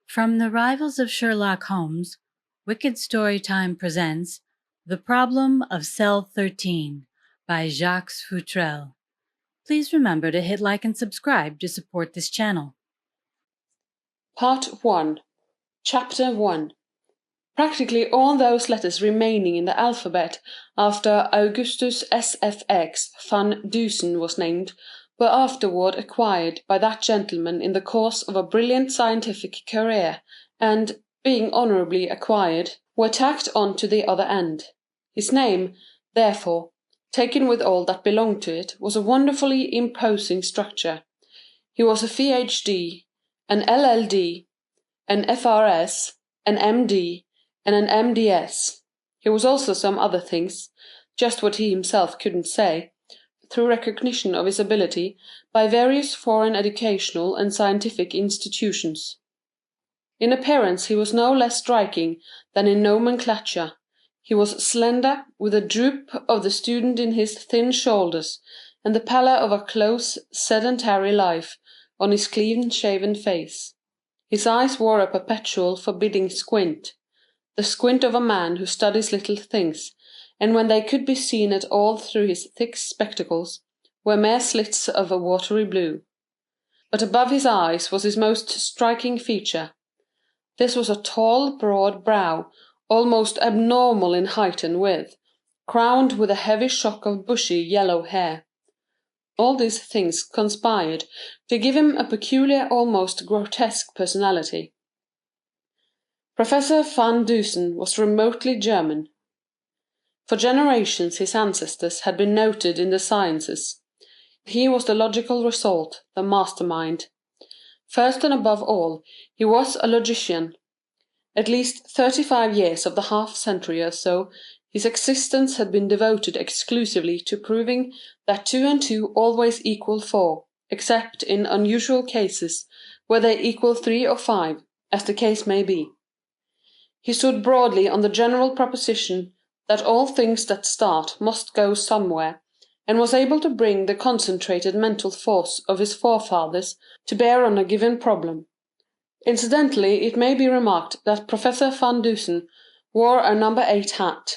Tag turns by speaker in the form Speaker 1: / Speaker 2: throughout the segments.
Speaker 1: From the Rivals of Sherlock Holmes, Wicked Storytime presents The Problem of Cell 13 by Jacques Futrelle. Please remember to hit like and subscribe to support this channel.
Speaker 2: Part 1, Chapter 1. Practically all those letters remaining in the alphabet after Augustus S.F.X. van Dusen was named were afterward acquired by that gentleman in the course of a brilliant scientific career, and, being honourably acquired, were tacked on to the other end. His name, therefore, taken with all that belonged to it, was a wonderfully imposing structure. He was a Ph.D., an LL.D., an F.R.S., an M.D., and an M.D.S. He was also some other things, just what he himself couldn't say, through recognition of his ability by various foreign educational and scientific institutions. In appearance he was no less striking than in nomenclature. He was slender, with a droop of the student in his thin shoulders, and the pallor of a close, sedentary life on his clean-shaven face. His eyes wore a perpetual forbidding squint, the squint of a man who studies little things, and when they could be seen at all through his thick spectacles, were mere slits of a watery blue. But above his eyes was his most striking feature. This was a tall, broad brow, almost abnormal in height and width, crowned with a heavy shock of bushy yellow hair. All these things conspired to give him a peculiar, almost grotesque personality. Professor van Dusen was remotely German. For generations his ancestors had been noted in the sciences. He was the logical result, the mastermind. First and above all, he was a logician. At least 35 years of the half-century or so his existence had been devoted exclusively to proving that 2 and 2 always equal 4, except in unusual cases, where they equal 3 or 5, as the case may be. He stood broadly on the general proposition that all things that start must go somewhere, and was able to bring the concentrated mental force of his forefathers to bear on a given problem. Incidentally, it may be remarked that Professor van Dusen wore a number 8 hat.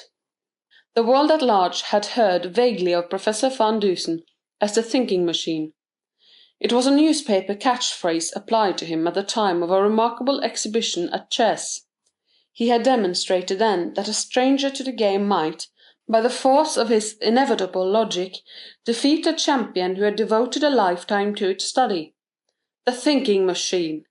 Speaker 2: The world at large had heard vaguely of Professor van Dusen as the thinking machine. It was a newspaper catch-phrase applied to him at the time of a remarkable exhibition at chess. He had demonstrated then that a stranger to the game might, by the force of his inevitable logic, defeat a champion who had devoted a lifetime to its study. The thinking machine!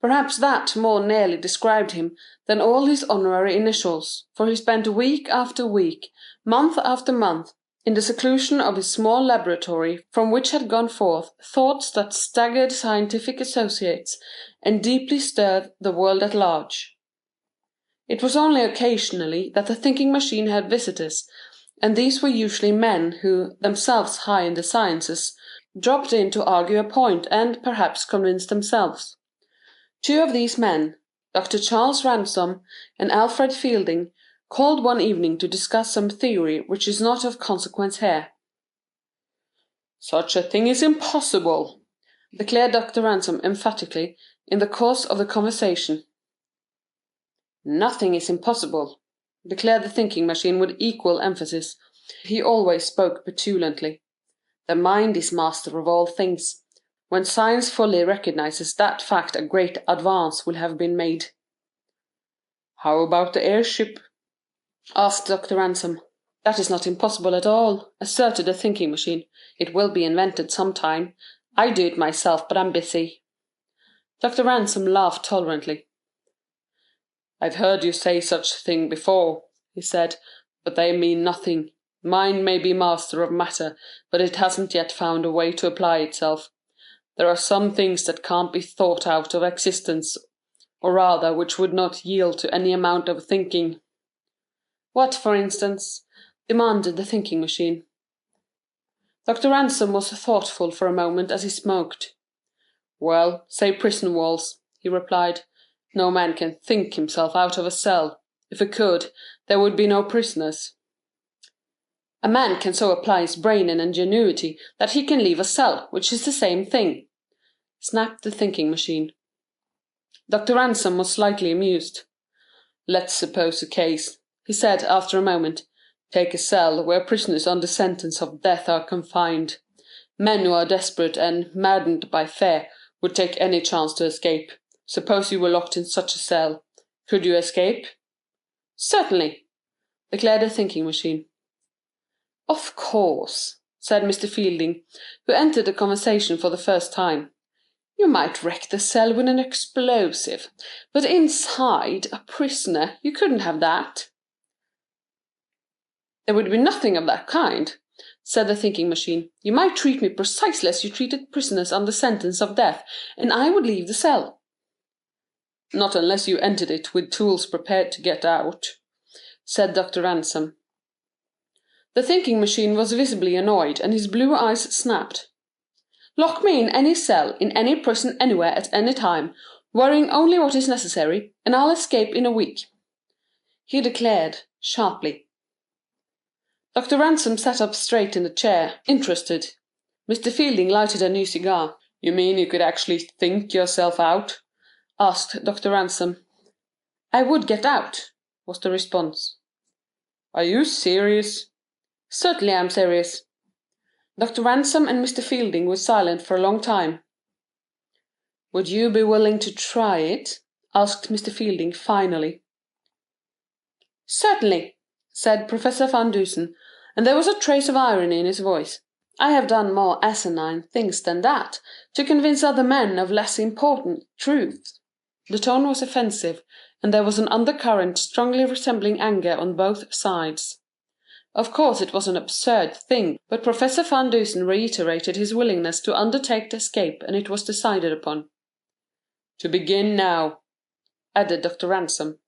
Speaker 2: Perhaps that more nearly described him than all his honorary initials, for he spent week after week, month after month, in the seclusion of his small laboratory from which had gone forth thoughts that staggered scientific associates and deeply stirred the world at large. It was only occasionally that the thinking machine had visitors, and these were usually men who, themselves high in the sciences, dropped in to argue a point and perhaps convince themselves. 2 of these men, Dr. Charles Ransom and Alfred Fielding, called one evening to discuss some theory which is not of consequence here. "Such a thing is impossible," declared Dr. Ransom emphatically in the course of the conversation. "Nothing is impossible," declared the thinking machine with equal emphasis. He always spoke petulantly. "The mind is master of all things. When science fully recognizes that fact a great advance will have been made." "How about the airship?" asked Dr. Ransom. "That is not impossible at all," asserted the thinking machine. "It will be invented some time. I do it myself, but I'm busy." Dr. Ransom laughed tolerantly. "I've heard you say such a thing before," he said, "but they mean nothing. Mind may be master of matter, but it hasn't yet found a way to apply itself. There are some things that can't be thought out of existence, or rather which would not yield to any amount of thinking." "What, for instance?" demanded the thinking machine. Dr. Ransom was thoughtful for a moment as he smoked. "Well, say prison walls," he replied. "No man can think himself out of a cell. If he could, there would be no prisoners." "A man can so apply his brain and ingenuity that he can leave a cell, which is the same thing," snapped the thinking machine. Dr. Ransom was slightly amused. "Let's suppose a case," he said after a moment. "Take a cell where prisoners under sentence of death are confined. Men who are desperate and maddened by fear would take any chance to escape. Suppose you were locked in such a cell. Could you escape?" "Certainly," declared the thinking machine. "Of course," said Mr. Fielding, who entered the conversation for the first time. "You might wreck the cell with an explosive, but inside a prisoner you couldn't have that." "There would be nothing of that kind," said the thinking machine. "You might treat me precisely as you treated prisoners under sentence of death, and I would leave the cell." "Not unless you entered it with tools prepared to get out," said Dr. Ransom. The thinking machine was visibly annoyed, and his blue eyes snapped. "Lock me in any cell, in any prison anywhere at any time, wearing only what is necessary, and I'll escape in a week," he declared, sharply. Dr. Ransom sat up straight in the chair, interested. Mr. Fielding lighted a new cigar. "You mean you could actually think yourself out?" asked Dr. Ransom. "I would get out," was the response. "Are you serious?" "Certainly I am serious." Dr. Ransom and Mr. Fielding were silent for a long time. "Would you be willing to try it?" asked Mr. Fielding finally. "Certainly," said Professor Van Dusen, and there was a trace of irony in his voice. "I have done more asinine things than that, to convince other men of less important truths." The tone was offensive, and there was an undercurrent strongly resembling anger on both sides. Of course it was an absurd thing, but Professor Van Dusen reiterated his willingness to undertake the escape, and it was decided upon. "To begin now," added Dr. Ransom.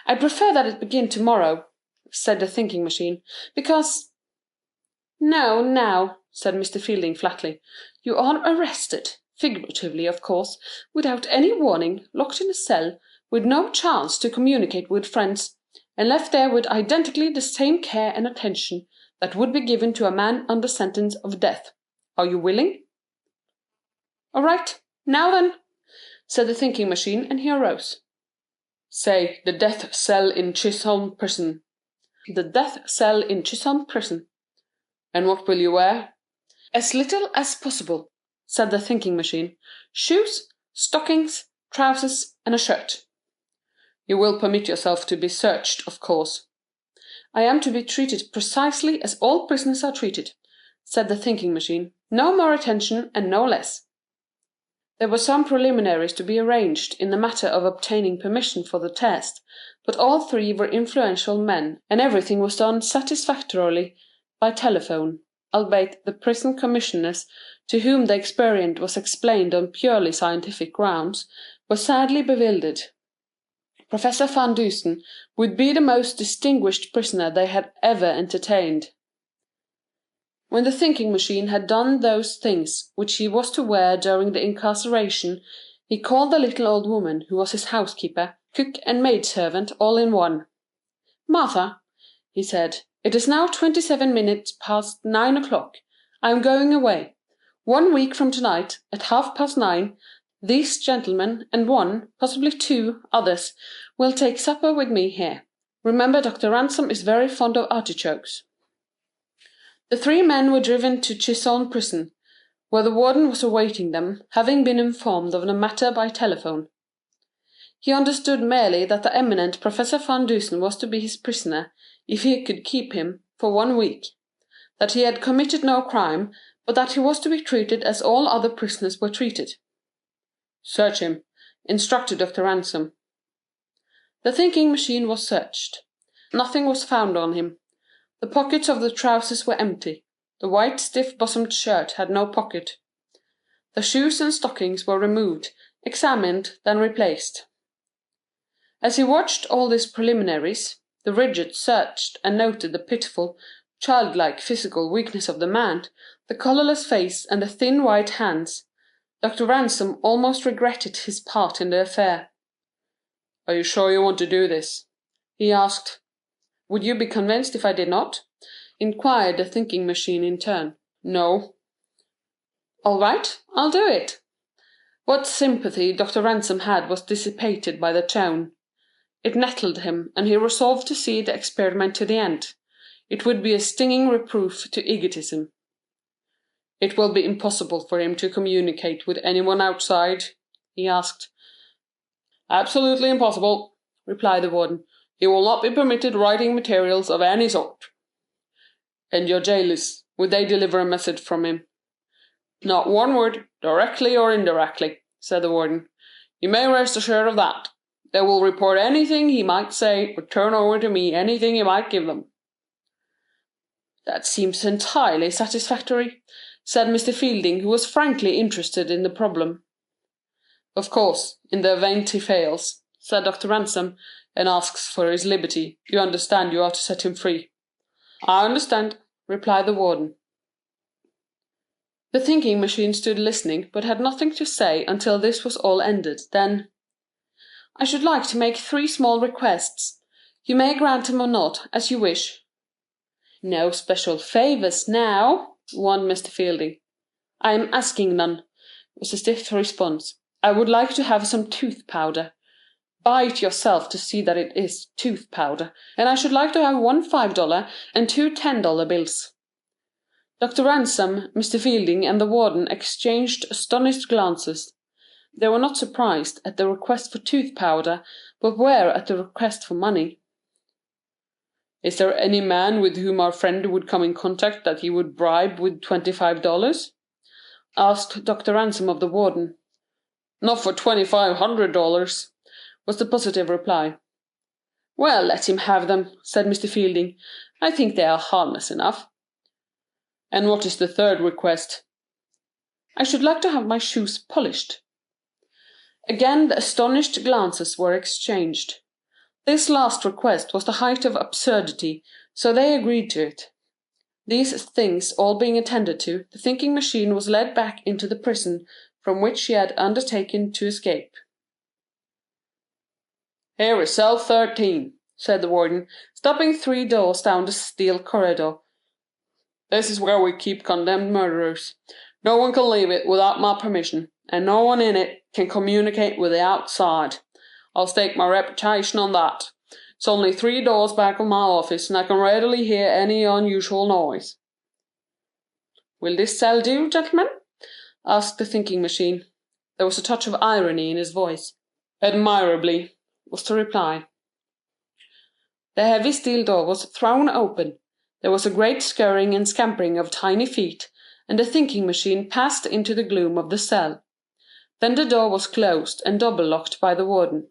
Speaker 2: "I prefer that it begin tomorrow," said the thinking machine, "because—" "No, now," said Mr. Fielding flatly. "You are arrested, figuratively of course, without any warning, locked in a cell, with no chance to communicate with friends, and left there with identically the same care and attention that would be given to a man under sentence of death. Are you willing?" "All right. Now then," said the thinking machine, and he arose. "Say, the death cell in Chisholm Prison." "The death cell in Chisholm Prison." "And what will you wear?" "As little as possible," said the thinking machine. "Shoes, stockings, trousers, and a shirt." "You will permit yourself to be searched, of course." "I am to be treated precisely as all prisoners are treated," said the thinking machine. "No more attention and no less." There were some preliminaries to be arranged in the matter of obtaining permission for the test, but all three were influential men, and everything was done satisfactorily by telephone, albeit the prison commissioners, to whom the experiment was explained on purely scientific grounds, were sadly bewildered. Professor Van Dusen would be the most distinguished prisoner they had ever entertained. When the thinking machine had done those things which he was to wear during the incarceration, he called the little old woman who was his housekeeper, cook, and maidservant all in one. "Martha," he said, "it is now 27 minutes past 9 o'clock. I am going away. 1 week from tonight, at 9:30, these gentlemen, and one, possibly two, others, will take supper with me here. Remember Dr. Ransom is very fond of artichokes." The three men were driven to Chisholm Prison, where the warden was awaiting them, having been informed of the matter by telephone. He understood merely that the eminent Professor Van Dusen was to be his prisoner, if he could keep him, for 1 week; that he had committed no crime, but that he was to be treated as all other prisoners were treated. "Search him," instructed Dr. Ransom. The thinking machine was searched. Nothing was found on him. The pockets of the trousers were empty. The white stiff-bosomed shirt had no pocket. The shoes and stockings were removed, examined, then replaced. As he watched all these preliminaries, the rigid searched and noted the pitiful, childlike physical weakness of the man, the colourless face, and the thin white hands, Dr. Ransom almost regretted his part in the affair. "Are you sure you want to do this?" he asked. "Would you be convinced if I did not?" inquired the thinking machine in turn. "No." "All right, I'll do it. What sympathy Dr. Ransom had was dissipated by the tone. It nettled him, and he resolved to see the experiment to the end. It would be a stinging reproof to egotism. "It will be impossible for him to communicate with anyone outside?" he asked. "Absolutely impossible," replied the warden. "He will not be permitted writing materials of any sort." "And your jailers, would they deliver a message from him?" "Not one word, directly or indirectly," said the warden. "You may rest assured of that. They will report anything he might say, or turn over to me anything he might give them." "That seems entirely satisfactory," said Mr. Fielding, who was frankly interested in the problem. "Of course, in the event he fails," said Dr. Ransom, "and asks for his liberty, you understand you are to set him free." "I understand," replied the warden. The thinking machine stood listening, but had nothing to say until this was all ended. Then, "I should like to make 3 small requests. You may grant them or not, as you wish." "No special favors now," warned Mr. Fielding. "I am asking none," was the stiff response. "I would like to have some tooth powder. Buy it yourself to see that it is tooth powder, and I should like to have 1 $5 and 2 $10 bills." Dr. Ransom, Mr. Fielding, and the warden exchanged astonished glances. They were not surprised at the request for tooth powder, but were at the request for money. "Is there any man with whom our friend would come in contact that he would bribe with $25? asked Dr. Ransom of the warden. "Not for $2,500, was the positive reply. "Well, let him have them," said Mr. Fielding. "I think they are harmless enough." "And what is the third request?" "I should like to have my shoes polished." Again the astonished glances were exchanged. This last request was the height of absurdity, so they agreed to it. These things all being attended to, the thinking machine was led back into the prison from which she had undertaken to escape. "Here is cell 13, said the warden, stopping 3 doors down the steel corridor. "This is where we keep condemned murderers. No one can leave it without my permission, and no one in it can communicate with the outside. I'll stake my reputation on that. It's only 3 doors back of my office, and I can readily hear any unusual noise." "Will this cell do, gentlemen?" asked the thinking machine. There was a touch of irony in his voice. "Admirably," was the reply. The heavy steel door was thrown open. There was a great scurrying and scampering of tiny feet, and the thinking machine passed into the gloom of the cell. Then the door was closed and double-locked by the warden.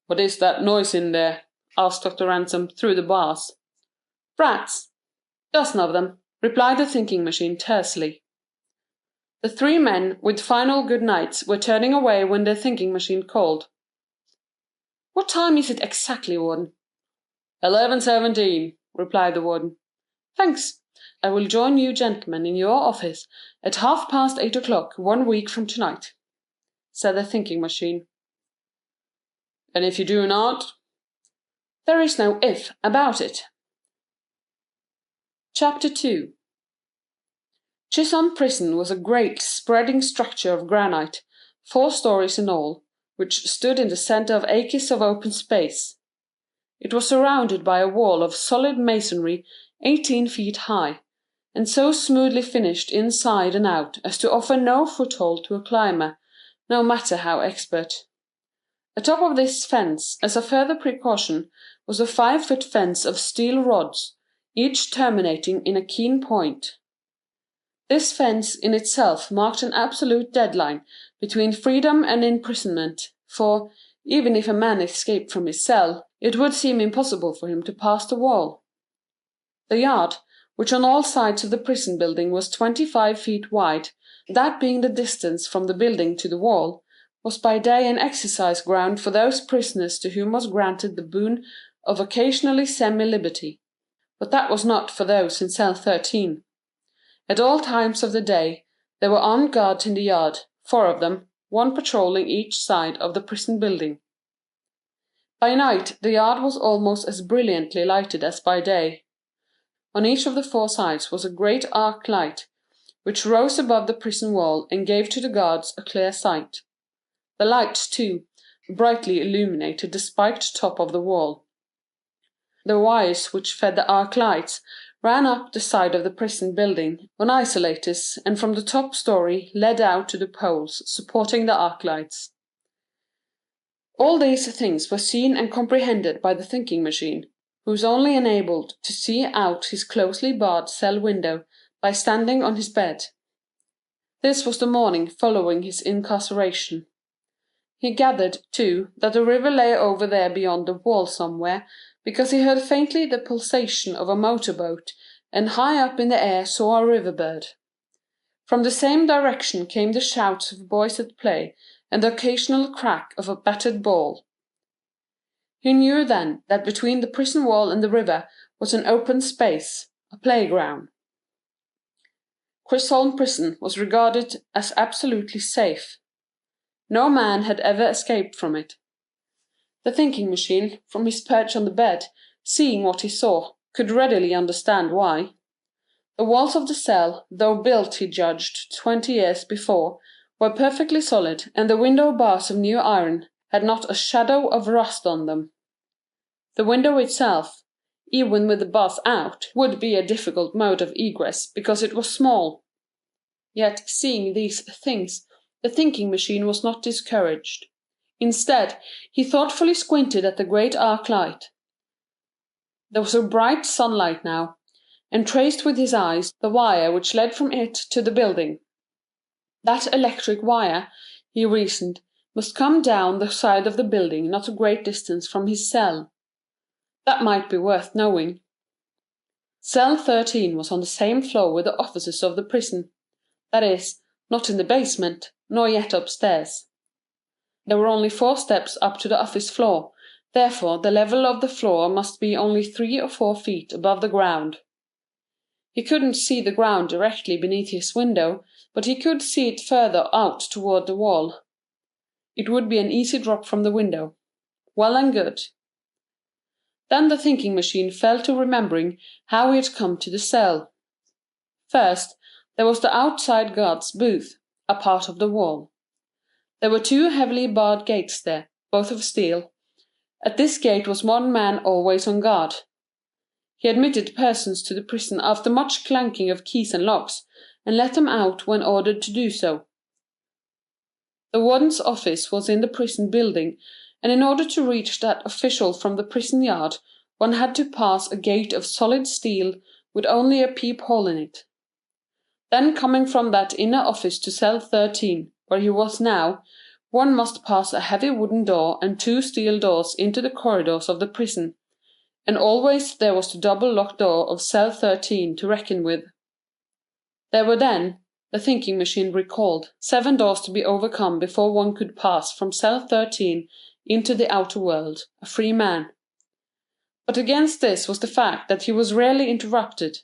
Speaker 2: "What is that noise in there?" asked Dr. Ransom through the bars. "Rats. Dozen of them," replied the thinking machine tersely. The 3 men, with final good nights, were turning away when the thinking machine called. "What time is it exactly, warden?" 11:17, replied the warden. "Thanks. I will join you gentlemen in your office at 8:30 1 week from tonight," said the thinking machine. "And if you do not?" "There is no if about it." Chapter 2. Chisholm Prison was a great, spreading structure of granite, 4 stories in all, which stood in the centre of acres of open space. It was surrounded by a wall of solid masonry 18 feet high, and so smoothly finished inside and out as to offer no foothold to a climber, no matter how expert. Atop of this fence, as a further precaution, was a 5-foot fence of steel rods, each terminating in a keen point. This fence in itself marked an absolute deadline between freedom and imprisonment, for, even if a man escaped from his cell, it would seem impossible for him to pass the wall. The yard, which on all sides of the prison building was 25 feet wide, that being the distance from the building to the wall, was by day an exercise ground for those prisoners to whom was granted the boon of occasionally semi-liberty. But that was not for those in cell 13. At all times of the day there were armed guards in the yard, 4 of them, 1 patrolling each side of the prison building. By night the yard was almost as brilliantly lighted as by day. On each of the 4 sides was a great arc light, which rose above the prison wall and gave to the guards a clear sight. The lights, too, brightly illuminated the spiked top of the wall. The wires which fed the arc lights ran up the side of the prison building on isolators, and from the top story led out to the poles supporting the arc lights. All these things were seen and comprehended by the thinking machine, who was only enabled to see out his closely barred cell window by standing on his bed. This was the morning following his incarceration. He gathered, too, that the river lay over there beyond the wall somewhere, because he heard faintly the pulsation of a motor-boat, and high up in the air saw a river-bird. From the same direction came the shouts of boys at play, and the occasional crack of a battered ball. He knew then that between the prison wall and the river was an open space, a playground. Chisholm Prison was regarded as absolutely safe. No man had ever escaped from it. The thinking machine, from his perch on the bed, seeing what he saw, could readily understand why. The walls of the cell, though built, he judged, 20 years before, were perfectly solid, and the window bars of new iron had not a shadow of rust on them. The window itself, even with the bars out, would be a difficult mode of egress, because it was small. Yet, seeing these things, the thinking machine was not discouraged. Instead, he thoughtfully squinted at the great arc light. There was a bright sunlight now, and traced with his eyes the wire which led from it to the building. That electric wire, he reasoned, must come down the side of the building not a great distance from his cell. That might be worth knowing. Cell 13 was on the same floor with the offices of the prison. That is, not in the basement, nor yet upstairs. There were only 4 steps up to the office floor, therefore the level of the floor must be only 3 or 4 feet above the ground. He couldn't see the ground directly beneath his window, but he could see it further out toward the wall. It would be an easy drop from the window. Well and good. Then the thinking machine fell to remembering how he had come to the cell. First, there was the outside guard's booth, a part of the wall. There were 2 heavily barred gates there, both of steel. At this gate was one man always on guard. He admitted persons to the prison after much clanking of keys and locks, and let them out when ordered to do so. The warden's office was in the prison building, and in order to reach that official from the prison yard, one had to pass a gate of solid steel with only a peep-hole in it. Then coming from that inner office to cell 13, where he was now, one must pass a heavy wooden door and 2 steel doors into the corridors of the prison, and always there was the double-locked door of cell 13 to reckon with. There were then, the thinking machine recalled, 7 doors to be overcome before one could pass from cell 13 into the outer world, a free man. But against this was the fact that he was rarely interrupted.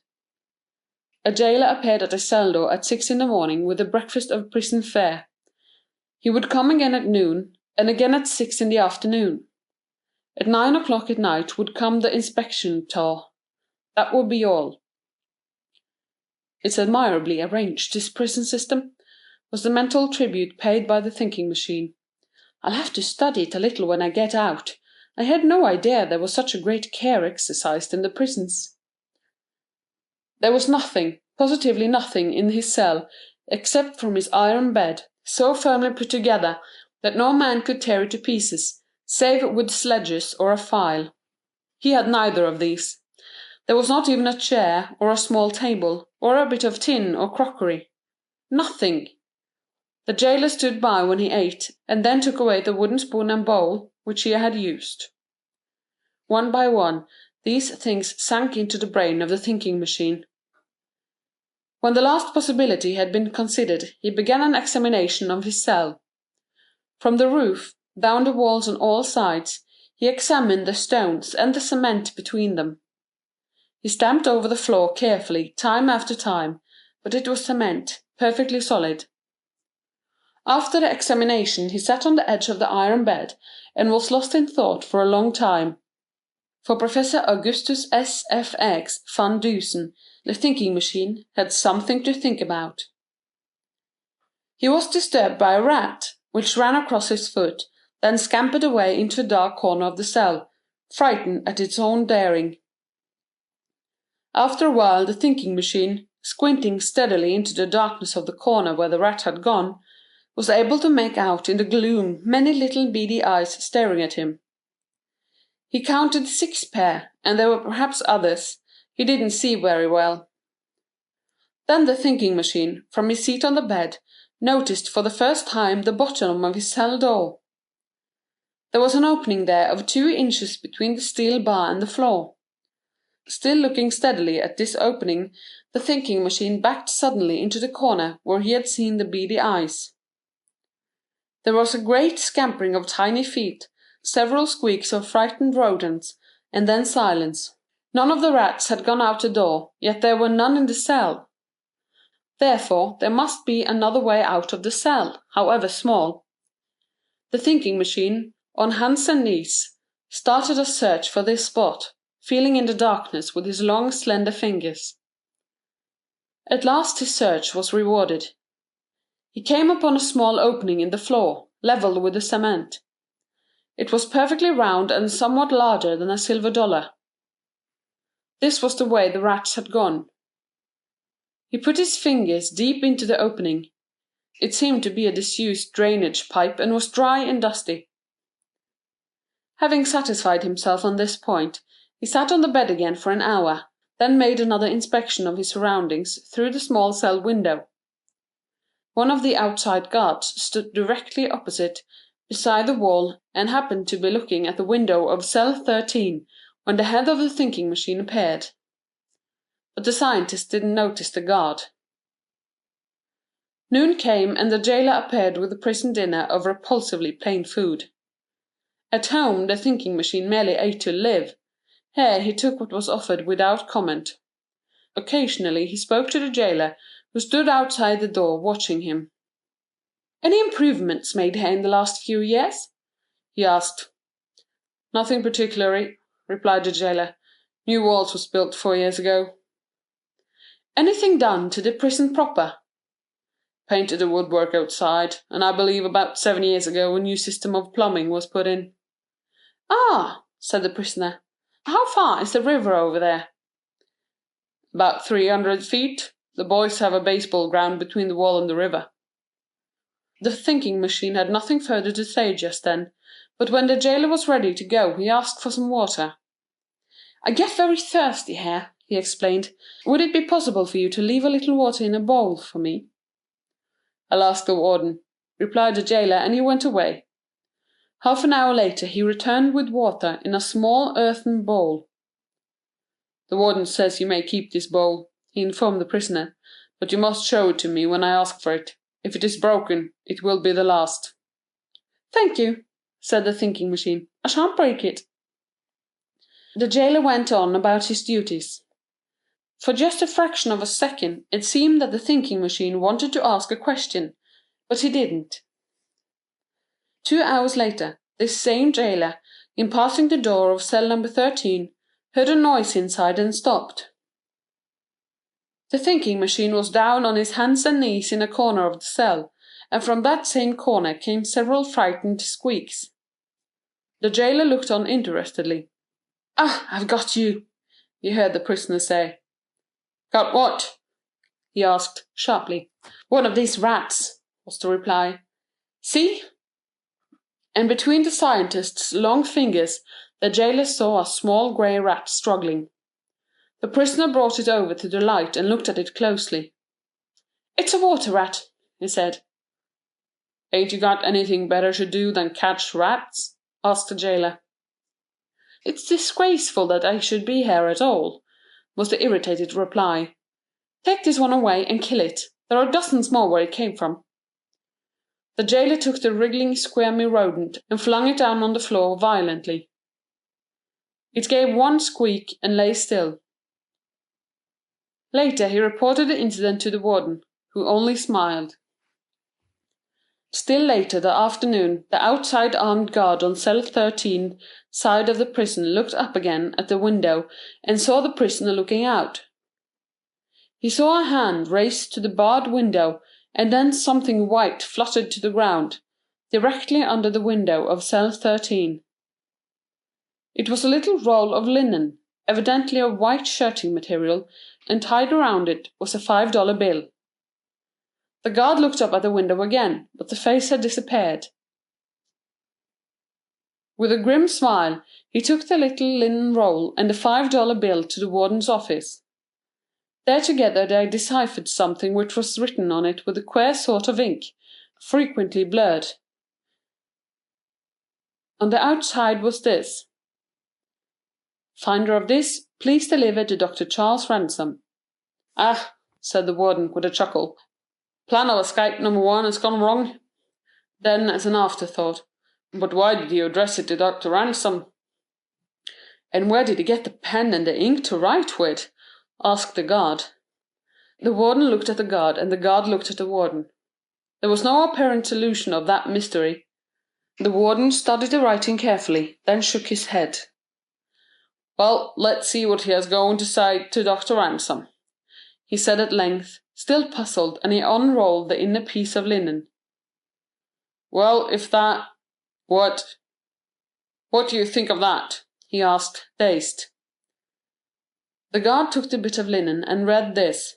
Speaker 2: A jailer appeared at his cell door at 6 in the morning with a breakfast of prison fare. He would come again at noon, and again at 6 in the afternoon. At 9 o'clock at night would come the inspection tour. That would be all. "It's admirably arranged, this prison system," was the mental tribute paid by the thinking machine. "I'll have to study it a little when I get out. I had no idea there was such a great care exercised in the prisons." There was nothing, positively nothing, in his cell, except from his iron bed, so firmly put together that no man could tear it to pieces, save with sledges or a file. He had neither of these. There was not even a chair, or a small table, or a bit of tin or crockery. Nothing. The jailer stood by when he ate, and then took away the wooden spoon and bowl which he had used. One by one, these things sank into the brain of the thinking machine. When the last possibility had been considered, he began an examination of his cell. From the roof, down the walls on all sides, he examined the stones and the cement between them. He stamped over the floor carefully, time after time, but it was cement, perfectly solid. After the examination he sat on the edge of the iron bed, and was lost in thought for a long time. For Professor Augustus S.F.X. van Dusen, the thinking machine had something to think about. He was disturbed by a rat, which ran across his foot, then scampered away into a dark corner of the cell, frightened at its own daring. After a while the thinking machine, squinting steadily into the darkness of the corner where the rat had gone, was able to make out in the gloom many little beady eyes staring at him. He counted 6 pair, and there were perhaps others. He didn't see very well. Then the thinking machine, from his seat on the bed, noticed for the first time the bottom of his cell door. There was an opening there of 2 inches between the steel bar and the floor. Still looking steadily at this opening, the thinking machine backed suddenly into the corner where he had seen the beady eyes. There was a great scampering of tiny feet, several squeaks of frightened rodents, and then silence. None of the rats had gone out the door, yet there were none in the cell. Therefore there must be another way out of the cell, however small. The thinking machine, on hands and knees, started a search for this spot, feeling in the darkness with his long slender fingers. At last his search was rewarded. He came upon a small opening in the floor, level with the cement. It was perfectly round and somewhat larger than a silver dollar. This was the way the rats had gone. He put his fingers deep into the opening. It seemed to be a disused drainage pipe and was dry and dusty. Having satisfied himself on this point, he sat on the bed again for an hour, then made another inspection of his surroundings through the small cell window. One of the outside guards stood directly opposite, beside the wall, and happened to be looking at the window of cell 13 when the head of the thinking machine appeared. But the scientist didn't notice the guard. Noon came and the jailer appeared with a prison dinner of repulsively plain food. At home the thinking machine merely ate to live. Here he took what was offered without comment. Occasionally he spoke to the jailer, who stood outside the door watching him. "Any improvements made here in the last few years?" he asked. "Nothing particularly," replied the jailer. "New walls was built 4 years ago." "Anything done to the prison proper?" "Painted the woodwork outside, and I believe about 7 years ago a new system of plumbing was put in." "Ah," said the prisoner. "How far is the river over there?" "About 300 feet. The boys have a baseball ground between the wall and the river." The thinking machine had nothing further to say just then, but when the jailer was ready to go he asked for some water. "I get very thirsty here," he explained. "Would it be possible for you to leave a little water in a bowl for me?" "I'll ask the warden," replied the jailer, and he went away. Half an hour later he returned with water in a small earthen bowl. "The warden says you may keep this bowl," he informed the prisoner, "but you must show it to me when I ask for it. If it is broken, it will be the last." "Thank you," said the thinking machine. "I shan't break it." The jailer went on about his duties. For just a fraction of a second it seemed that the thinking machine wanted to ask a question, but he didn't. 2 hours later, this same jailer, in passing the door of cell number 13, heard a noise inside and stopped. The thinking machine was down on his hands and knees in a corner of the cell, and from that same corner came several frightened squeaks. The jailer looked on interestedly. "Ah, I've got you," he heard the prisoner say. "Got what?" he asked, sharply. "One of these rats," was the reply. "See?" And between the scientist's long fingers the jailer saw a small grey rat struggling. The prisoner brought it over to the light and looked at it closely. "It's a water rat," he said. "Ain't you got anything better to do than catch rats?" asked the jailer. "It's disgraceful that I should be here at all," was the irritated reply. "Take this one away and kill it. There are dozens more where it came from." The jailer took the wriggling, squirmy rodent and flung it down on the floor violently. It gave one squeak and lay still. Later he reported the incident to the warden, who only smiled. Still later that afternoon the outside armed guard on cell 13 side of the prison looked up again at the window and saw the prisoner looking out. He saw a hand raised to the barred window and then something white fluttered to the ground, directly under the window of cell 13. It was a little roll of linen, evidently of white shirting material, and tied around it was a $5 bill. The guard looked up at the window again, but the face had disappeared. With a grim smile, he took the little linen roll and the $5 bill to the warden's office. There together they deciphered something which was written on it with a queer sort of ink, frequently blurred. On the outside was this: "Finder of this, please deliver to Dr. Charles Ransom." "Ah," said the warden with a chuckle, "plan of escape number 1 has gone wrong." Then, as an afterthought, "But why did you address it to Dr. Ransom?" "And where did he get the pen and the ink to write with?" asked the guard. The warden looked at the guard, and the guard looked at the warden. There was no apparent solution of that mystery. The warden studied the writing carefully, then shook his head. "Well, let's see what he has going to say to Dr. Ransom," he said at length, still puzzled, and he unrolled the inner piece of linen. "Well, if that— What do you think of that?" he asked, dazed. The guard took the bit of linen and read this: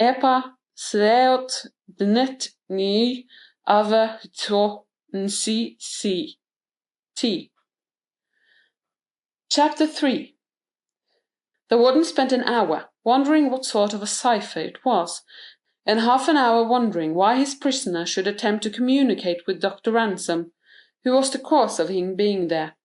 Speaker 2: "Epa seot dnet ni ava to nsi si t." Chapter 3. The warden spent an hour wondering what sort of a cipher it was, and half an hour wondering why his prisoner should attempt to communicate with Dr. Ransom, who was the cause of him being there.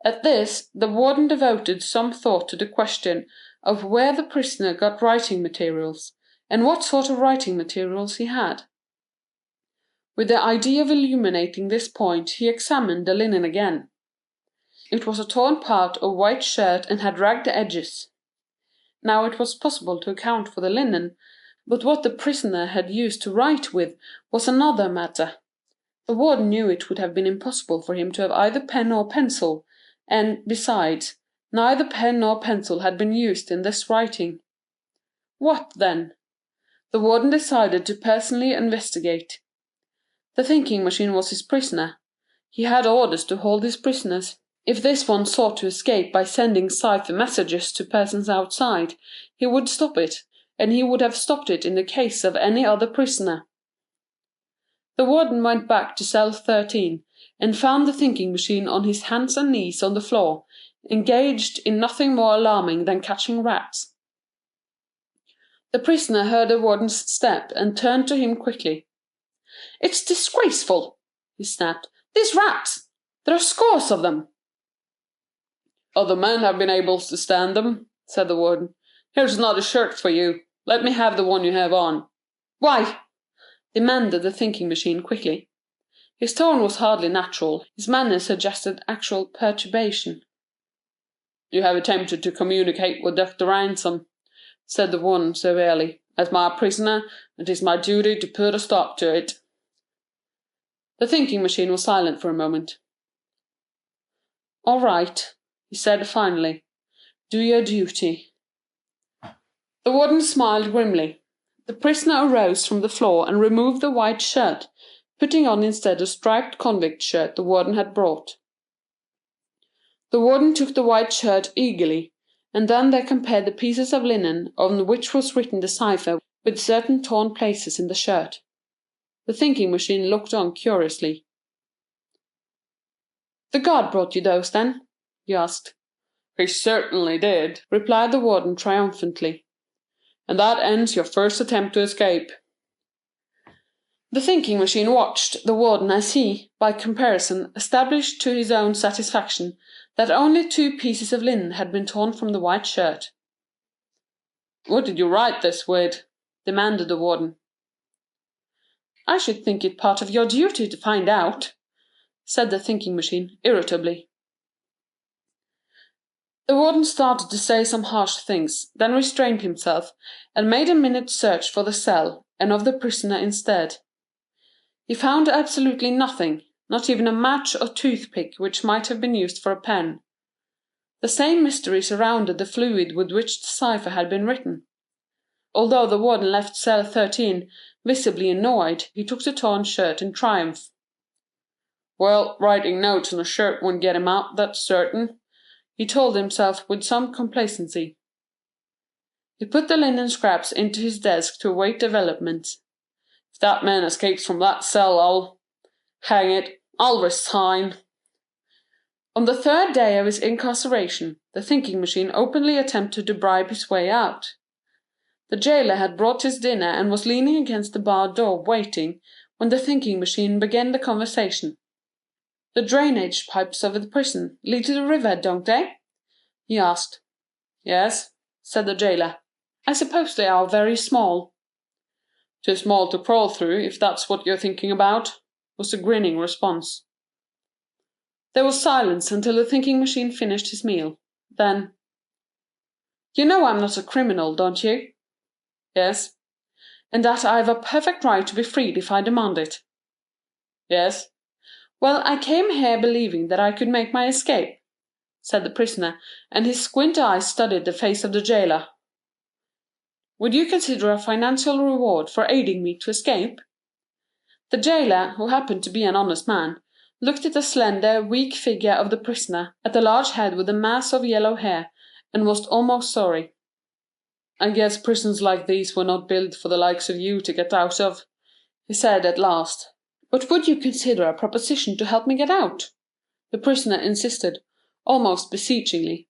Speaker 2: At this, the warden devoted some thought to the question of where the prisoner got writing materials, and what sort of writing materials he had. With the idea of illuminating this point, he examined the linen again. It was a torn part of white shirt and had ragged edges. Now it was possible to account for the linen, but what the prisoner had used to write with was another matter. The warden knew it would have been impossible for him to have either pen or pencil, and, besides, neither pen nor pencil had been used in this writing. What, then? The warden decided to personally investigate. The thinking machine was his prisoner. He had orders to hold his prisoners. If this one sought to escape by sending cipher messages to persons outside, he would stop it, and he would have stopped it in the case of any other prisoner. The warden went back to cell 13, and found the thinking machine on his hands and knees on the floor, engaged in nothing more alarming than catching rats. The prisoner heard the warden's step and turned to him quickly. "It's disgraceful," he snapped. "These rats! There are scores of them." "Other men have been able to stand them," said the warden. "Here's another shirt for you. Let me have the one you have on." "Why?" demanded the thinking machine quickly. His tone was hardly natural, his manner suggested actual perturbation. "You have attempted to communicate with Dr. Ransom," said the warden severely. "As my prisoner, it is my duty to put a stop to it." The thinking machine was silent for a moment. "All right," he said finally. "Do your duty." The warden smiled grimly. The prisoner arose from the floor and removed the white shirt, putting on instead a striped convict shirt the warden had brought. The warden took the white shirt eagerly, and then they compared the pieces of linen on which was written the cipher with certain torn places in the shirt. The thinking machine looked on curiously. "The guard brought you those, then?" he asked. "He certainly did," replied the warden triumphantly. "And that ends your first attempt to escape." The thinking machine watched the warden as he, by comparison, established to his own satisfaction that only 2 pieces of linen had been torn from the white shirt. "What did you write this with?" demanded the warden. "I should think it part of your duty to find out," said the thinking machine, irritably. The warden started to say some harsh things, then restrained himself, and made a minute's search for the cell, and of the prisoner instead. He found absolutely nothing, not even a match or toothpick which might have been used for a pen. The same mystery surrounded the fluid with which the cipher had been written. Although the warden left cell 13 Visibly annoyed, he took the torn shirt in triumph. "Well, writing notes on a shirt won't get him out, that's certain," he told himself with some complacency. He put the linen scraps into his desk to await developments. "If that man escapes from that cell, hang it, I'll resign." On the third day of his incarceration, the thinking machine openly attempted to bribe his way out. The jailer had brought his dinner and was leaning against the barred door waiting when the thinking machine began the conversation. "The drainage pipes over the prison lead to the river, don't they?" he asked. "Yes," said the jailer. "I suppose they are very small." "Too small to crawl through, if that's what you're thinking about," was the grinning response. There was silence until the thinking machine finished his meal. Then, "You know I'm not a criminal, don't you?" "Yes." "And that I've a perfect right to be freed if I demand it." "Yes." "Well, I came here believing that I could make my escape," said the prisoner, and his squint eyes studied the face of the jailer. "Would you consider a financial reward for aiding me to escape?" The jailer, who happened to be an honest man, looked at the slender, weak figure of the prisoner, at the large head with the mass of yellow hair, and was almost sorry. "I guess prisons like these were not built for the likes of you to get out of," he said at last. "But would you consider a proposition to help me get out?" the prisoner insisted, almost beseechingly.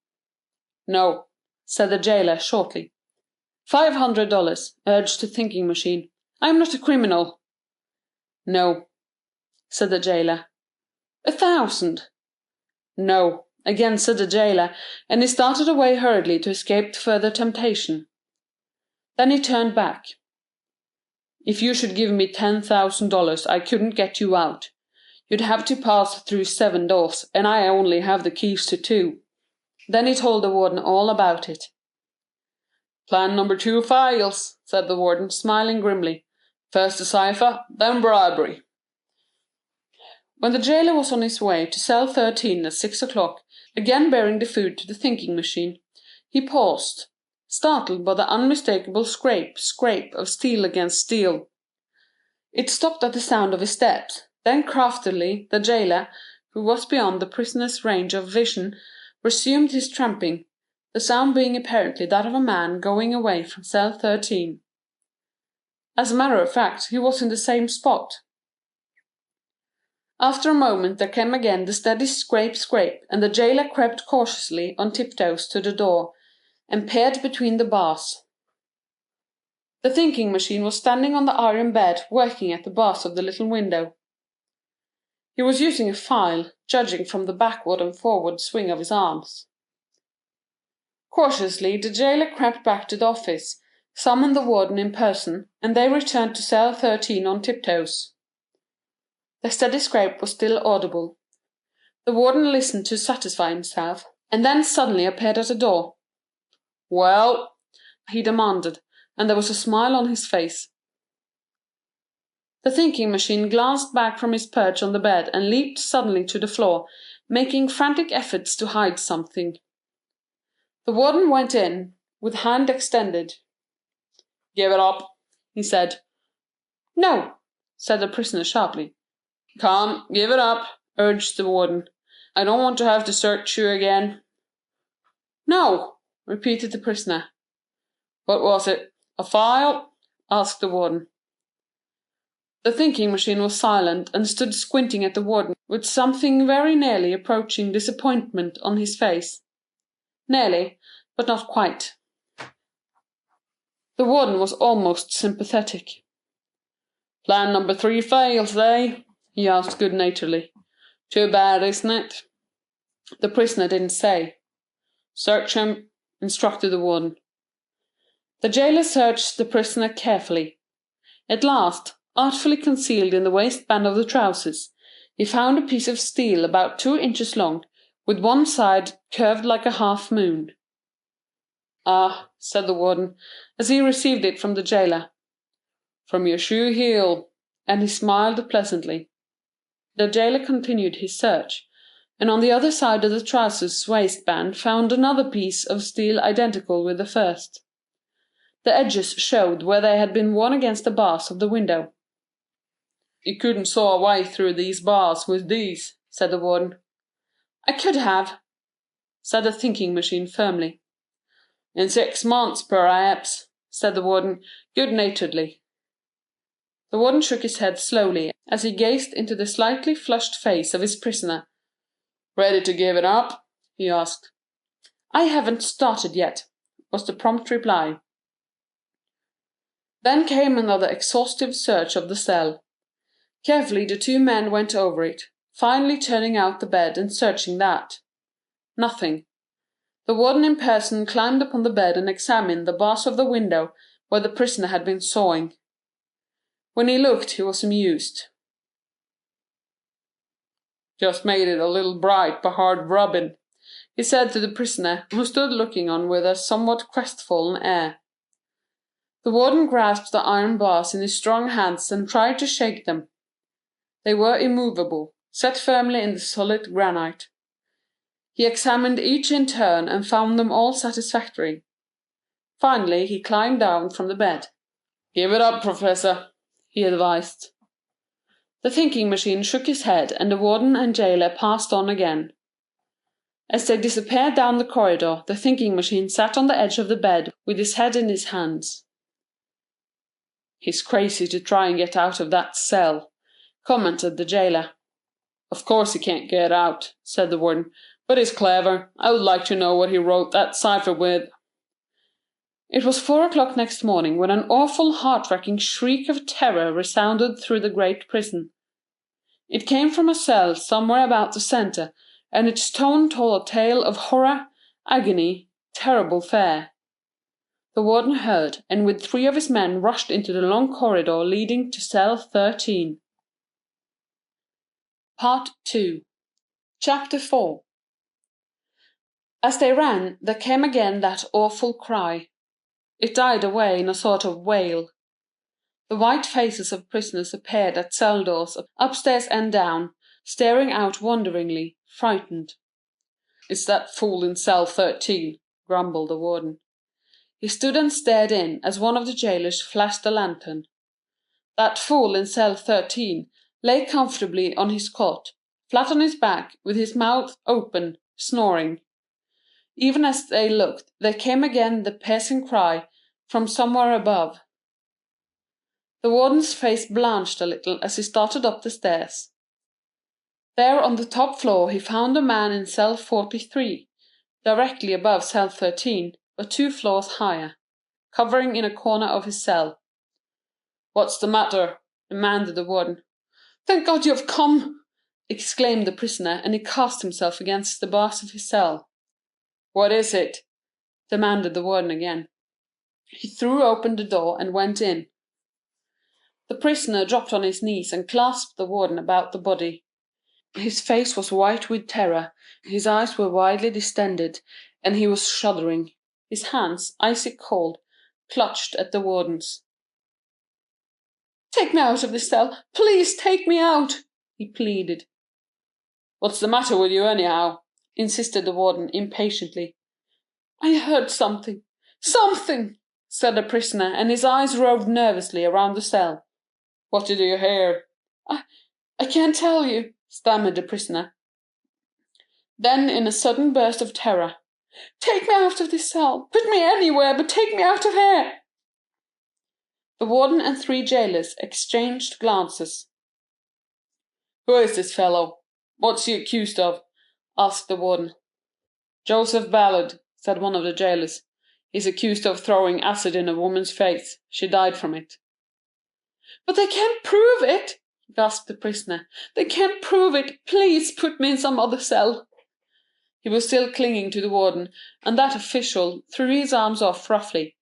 Speaker 2: "No," said the jailer shortly. $500, urged the thinking machine. "I am not a criminal." "No," said the jailer. 1,000. "No," again said the jailer, and he started away hurriedly to escape further temptation. Then he turned back. "If you should give me $10,000 I couldn't get you out. You'd have to pass through 7 doors, and I only have the keys to 2. Then he told the warden all about it. "Plan number 2 fails," said the warden, smiling grimly. "First the cipher, then bribery." When the jailer was on his way to cell 13 at 6 o'clock, again bearing the food to the thinking machine, he paused, startled by the unmistakable scrape of steel against steel. It stopped at the sound of his steps. Then craftily the jailer, who was beyond the prisoner's range of vision, resumed his tramping, the sound being apparently that of a man going away from cell 13. As a matter of fact, he was in the same spot. After a moment there came again the steady scrape, and the jailer crept cautiously on tiptoes to the door, and peered between the bars. The thinking machine was standing on the iron bed, working at the bars of the little window. He was using a file, judging from the backward and forward swing of his arms. Cautiously the jailer crept back to the office, summoned the warden in person, and they returned to cell 13 on tiptoes. The steady scrape was still audible. The warden listened to satisfy himself, and then suddenly appeared at the door. "Well?" he demanded, and there was a smile on his face. The thinking machine glanced back from his perch on the bed and leaped suddenly to the floor, making frantic efforts to hide something. The warden went in, with hand extended. "Give it up," he said. "No," said the prisoner sharply. "Come, give it up," urged the warden. "I don't want to have to search you again." "No," repeated the prisoner. "What was it? A file?" asked the warden. The thinking machine was silent, and stood squinting at the warden with something very nearly approaching disappointment on his face. Nearly, but not quite. The warden was almost sympathetic. "Plan number 3 fails, eh?" he asked good-naturedly. "Too bad, isn't it?" The prisoner didn't say. "Search him," instructed the warden. The jailer searched the prisoner carefully. At last, artfully concealed in the waistband of the trousers, he found a piece of steel about 2 inches long, with one side curved like a half-moon. "Ah," said the warden, as he received it from the jailer. "From your shoe heel," and he smiled pleasantly. The jailer continued his search, and on the other side of the trousers waistband found another piece of steel identical with the first. The edges showed where they had been worn against the bars of the window. "You couldn't saw a way through these bars with these," said the warden. "I could have," said the thinking machine firmly. "In 6 months, perhaps," said the warden, good-naturedly. The warden shook his head slowly as he gazed into the slightly flushed face of his prisoner. "Ready to give it up?" he asked. "I haven't started yet," was the prompt reply. Then came another exhaustive search of the cell. Carefully the two men went over it, finally turning out the bed and searching that. Nothing. The warden in person climbed upon the bed and examined the bars of the window where the prisoner had been sawing. When he looked he was amused. "Just made it a little bright by hard rubbing," he said to the prisoner, who stood looking on with a somewhat crestfallen air. The warden grasped the iron bars in his strong hands and tried to shake them. They were immovable, set firmly in the solid granite. He examined each in turn and found them all satisfactory. Finally he climbed down from the bed. "Give it up, Professor," he advised. The thinking machine shook his head, and the warden and jailer passed on again. As they disappeared down the corridor, the thinking machine sat on the edge of the bed with his head in his hands. "He's crazy to try and get out of that cell," commented the jailer. "Of course he can't get out," said the warden, "but he's clever. I would like to know what he wrote that cipher with." It was 4 o'clock next morning when an awful heart-wrenching shriek of terror resounded through the great prison. It came from a cell somewhere about the centre, and its tone told a tale of horror, agony, terrible fear. The warden heard, and with 3 of his men rushed into the long corridor leading to cell 13. Part 2. Chapter 4. As they ran, there came again that awful cry. It died away in a sort of wail. The white faces of prisoners appeared at cell doors, upstairs and down, staring out wonderingly, frightened. "It's that fool in cell 13, grumbled the warden. He stood and stared in as one of the jailers flashed a lantern. That fool in cell 13 lay comfortably on his cot, flat on his back, with his mouth open, snoring. Even as they looked, there came again the piercing cry from somewhere above. The warden's face blanched a little as he started up the stairs. There on the top floor he found a man in cell 43, directly above cell 13, but 2 floors higher, covering in a corner of his cell. "What's the matter?" demanded the warden. "Thank God you have come!" exclaimed the prisoner, and he cast himself against the bars of his cell. "What is it?" demanded the warden again. He threw open the door and went in. The prisoner dropped on his knees and clasped the warden about the body. His face was white with terror, his eyes were widely distended, and he was shuddering. His hands, icy cold, clutched at the warden's. "Take me out of this cell! Please take me out!" he pleaded. "What's the matter with you, anyhow?" insisted the warden impatiently. "I heard something, said the prisoner, and his eyes roved nervously around the cell. "What did you hear?" I can't tell you," stammered the prisoner. Then, in a sudden burst of terror, "Take me out of this cell! Put me anywhere, but take me out of here!" The warden and 3 jailers exchanged glances. "Who is this fellow? What's he accused of?" asked the warden. "Joseph Ballard," said one of the jailers. "He's accused of throwing acid in a woman's face. She died from it." "But they can't prove it!" gasped the prisoner. "They can't prove it! Please put me in some other cell!" He was still clinging to the warden, and that official threw his arms off roughly.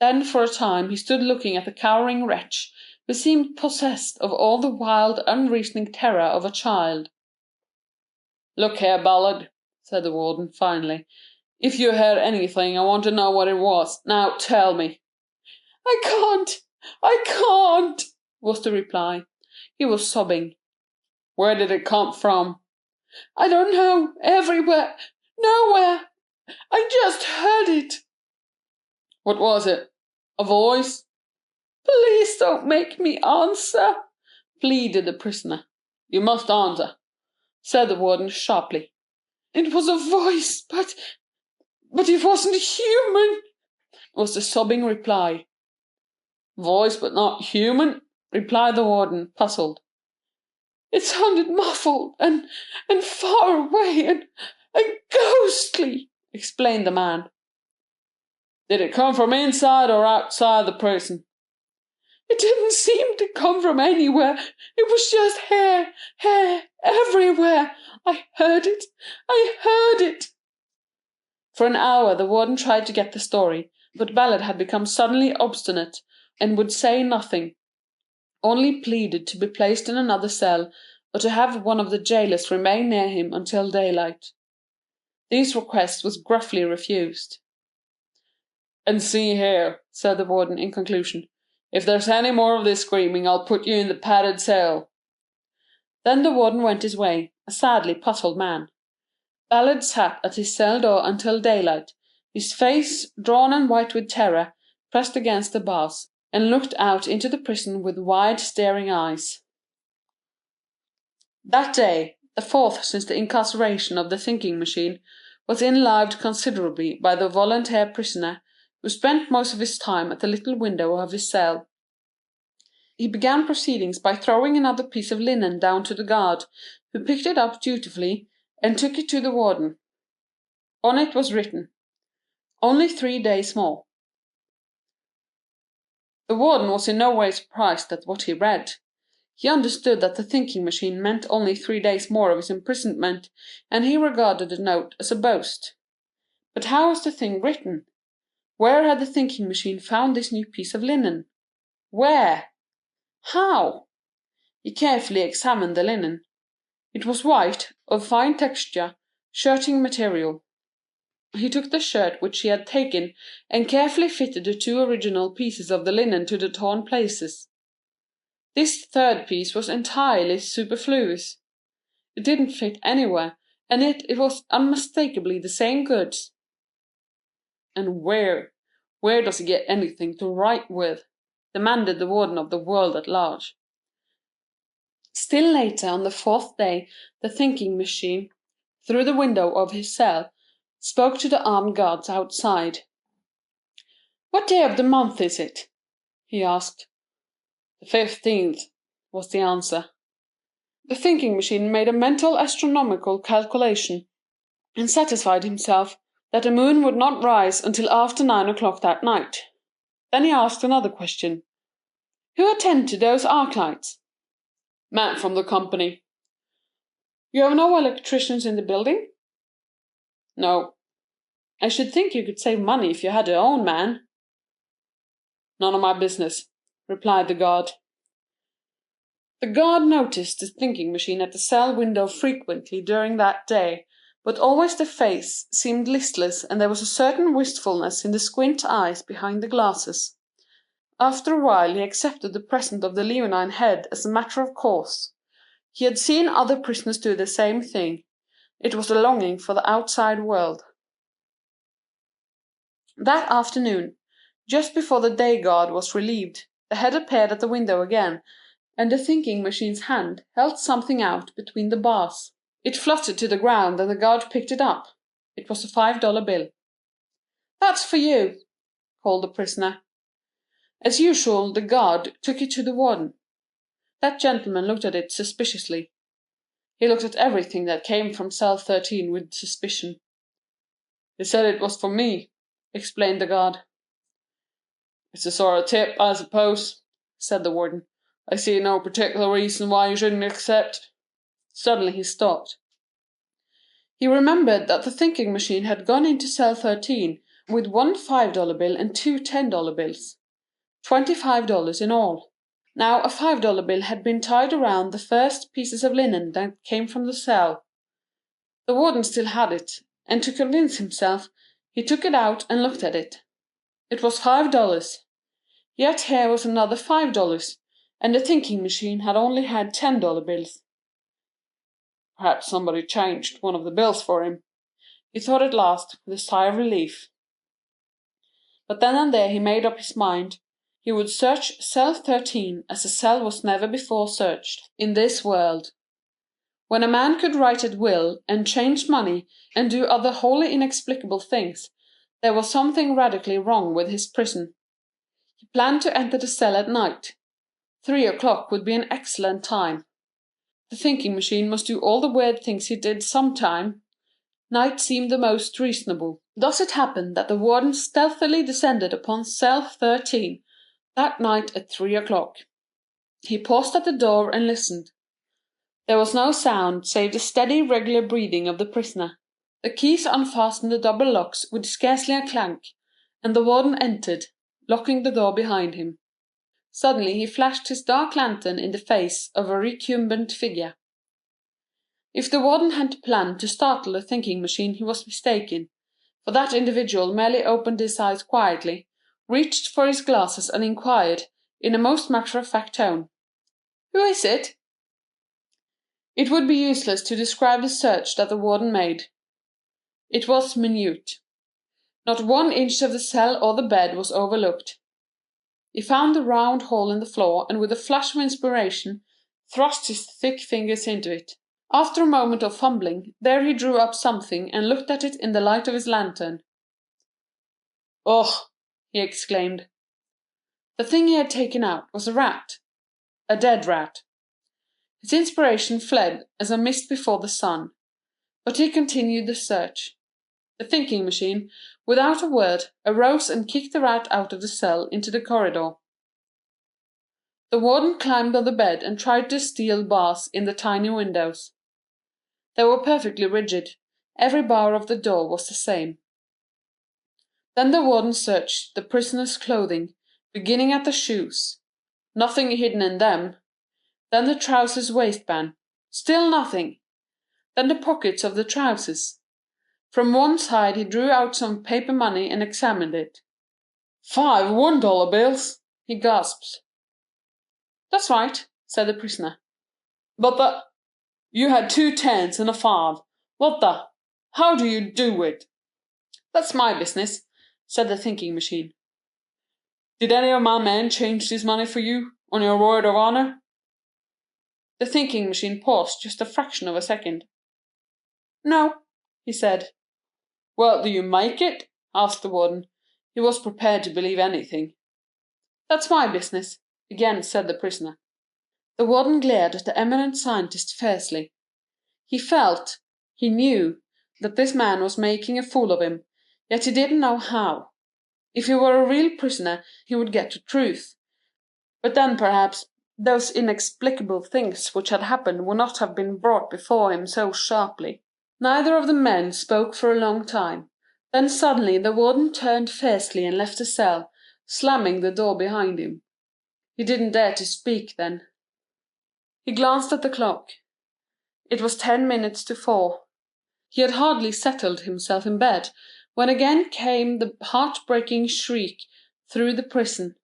Speaker 2: Then for a time he stood looking at the cowering wretch, who seemed possessed of all the wild, unreasoning terror of a child. "Look here, Ballard," said the warden, finally. "If you heard anything, I want to know what it was. Now tell me." I can't," was the reply. He was sobbing. "Where did it come from?" "I don't know. Everywhere. Nowhere. I just heard it." "What was it?" A voice. "Please don't make me answer," pleaded the prisoner. "You must answer," said the warden sharply. "It was a voice, but it wasn't human," was the sobbing reply. "Voice but not human," replied the warden, puzzled. "It sounded muffled and far away and ghostly," explained the man. "Did it come from inside or outside the prison?" "It didn't seem to come from anywhere. It was just hair everywhere. I heard it." For an hour the warden tried to get the story, but Ballard had become suddenly obstinate, and would say nothing, only pleaded to be placed in another cell, or to have one of the jailers remain near him until daylight. These requests was gruffly refused. "And see here," said the warden in conclusion, "if there's any more of this screaming, I'll put you in the padded cell." Then the warden went his way, a sadly puzzled man. Ballard sat at his cell door until daylight, his face, drawn and white with terror, pressed against the bars, and looked out into the prison with wide staring eyes. That day, the fourth since the incarceration of the thinking machine, was enlivened considerably by the volunteer prisoner, who spent most of his time at the little window of his cell. He began proceedings by throwing another piece of linen down to the guard, who picked it up dutifully and took it to the warden. On it was written, "Only 3 days more." The warden was in no way surprised at what he read. He understood that the thinking machine meant only 3 days more of his imprisonment, and he regarded the note as a boast. But how was the thing written? Where had the thinking machine found this new piece of linen? Where? How? He carefully examined the linen. It was white, of fine texture, shirting material. He took the shirt which he had taken, and carefully fitted the 2 original pieces of the linen to the torn places. This third piece was entirely superfluous. It didn't fit anywhere, and yet it was unmistakably the same goods. "And where does he get anything to write with?" demanded the warden of the world at large. Still later on the fourth day, the thinking machine, through the window of his cell, spoke to the armed guards outside. "What day of the month is it?" he asked. "The 15th," was the answer. The thinking machine made a mental astronomical calculation, and satisfied himself that the moon would not rise until after 9 o'clock that night. Then he asked another question. "Who attend to those arc lights?" "Men from the company." "You have no electricians in the building?" "No." "I should think you could save money if you had your own man." "None of my business," replied the guard. The guard noticed the thinking machine at the cell window frequently during that day, but always the face seemed listless and there was a certain wistfulness in the squint eyes behind the glasses. After a while he accepted the presence of the leonine head as a matter of course. He had seen other prisoners do the same thing. It was a longing for the outside world. That afternoon, just before the day guard was relieved, the head appeared at the window again, and the thinking machine's hand held something out between the bars. It fluttered to the ground, and the guard picked it up. It was a $5 bill. "That's for you," called the prisoner. As usual, the guard took it to the warden. That gentleman looked at it suspiciously. He looked at everything that came from cell 13 with suspicion. "He said it was for me," explained the guard. "It's a sort of tip, I suppose," said the warden. "I see no particular reason why you shouldn't accept." Suddenly he stopped. He remembered that the thinking machine had gone into cell 13 with 1 $5 bill and 2 $10 bills. $25 in all. Now a $5 bill had been tied around the first pieces of linen that came from the cell. The warden still had it, and to convince himself, he took it out and looked at it. It was $5. Yet here was another $5, and the thinking machine had only had $10 bills. Perhaps somebody changed one of the bills for him, he thought at last, with a sigh of relief. But then and there he made up his mind. He would search cell 13 as a cell was never before searched in this world. When a man could write at will, and change money, and do other wholly inexplicable things, there was something radically wrong with his prison. He planned to enter the cell at night. 3 o'clock would be an excellent time. The thinking machine must do all the weird things he did sometime. Night seemed the most reasonable. Thus it happened that the warden stealthily descended upon cell 13 that night at 3 o'clock. He paused at the door and listened. There was no sound save the steady, regular breathing of the prisoner. The keys unfastened the double locks with scarcely a clank, and the warden entered, locking the door behind him. Suddenly he flashed his dark lantern in the face of a recumbent figure. If the warden had planned to startle the thinking machine he was mistaken, for that individual merely opened his eyes quietly, reached for his glasses and inquired, in a most matter-of-fact tone, "Who is it?" It would be useless to describe the search that the warden made. It was minute. Not 1 inch of the cell or the bed was overlooked. He found the round hole in the floor, and with a flash of inspiration, thrust his thick fingers into it. After a moment of fumbling, there he drew up something and looked at it in the light of his lantern. "Ugh!" he exclaimed. The thing he had taken out was a rat. A dead rat. His inspiration fled as a mist before the sun, but he continued the search. The thinking machine, without a word, arose and kicked the rat out of the cell into the corridor. The warden climbed on the bed and tried the steel bars in the tiny windows. They were perfectly rigid. Every bar of the door was the same. Then the warden searched the prisoner's clothing, beginning at the shoes. Nothing hidden in them. Then the trousers' waistband. Still nothing. Then the pockets of the trousers. From one side he drew out some paper money and examined it. 5 $1 bills, he gasped. "That's right," said the prisoner. "But you had 2 10s and a 5. How do you do it?" "That's my business," said the thinking machine. "Did any of my men change this money for you, on your word of honor?" The thinking machine paused just a fraction of a second. "No," he said. "Well, do you make it?" asked the warden. He was prepared to believe anything. "That's my business," again said the prisoner. The warden glared at the eminent scientist fiercely. He felt, he knew, that this man was making a fool of him, yet he didn't know how. If he were a real prisoner he would get the truth. But then perhaps those inexplicable things which had happened would not have been brought before him so sharply. Neither of the men spoke for a long time. Then suddenly the warden turned fiercely and left the cell, slamming the door behind him. He didn't dare to speak then. He glanced at the clock. It was 10 minutes to 4. He had hardly settled himself in bed, when again came the heart-breaking shriek through the prison.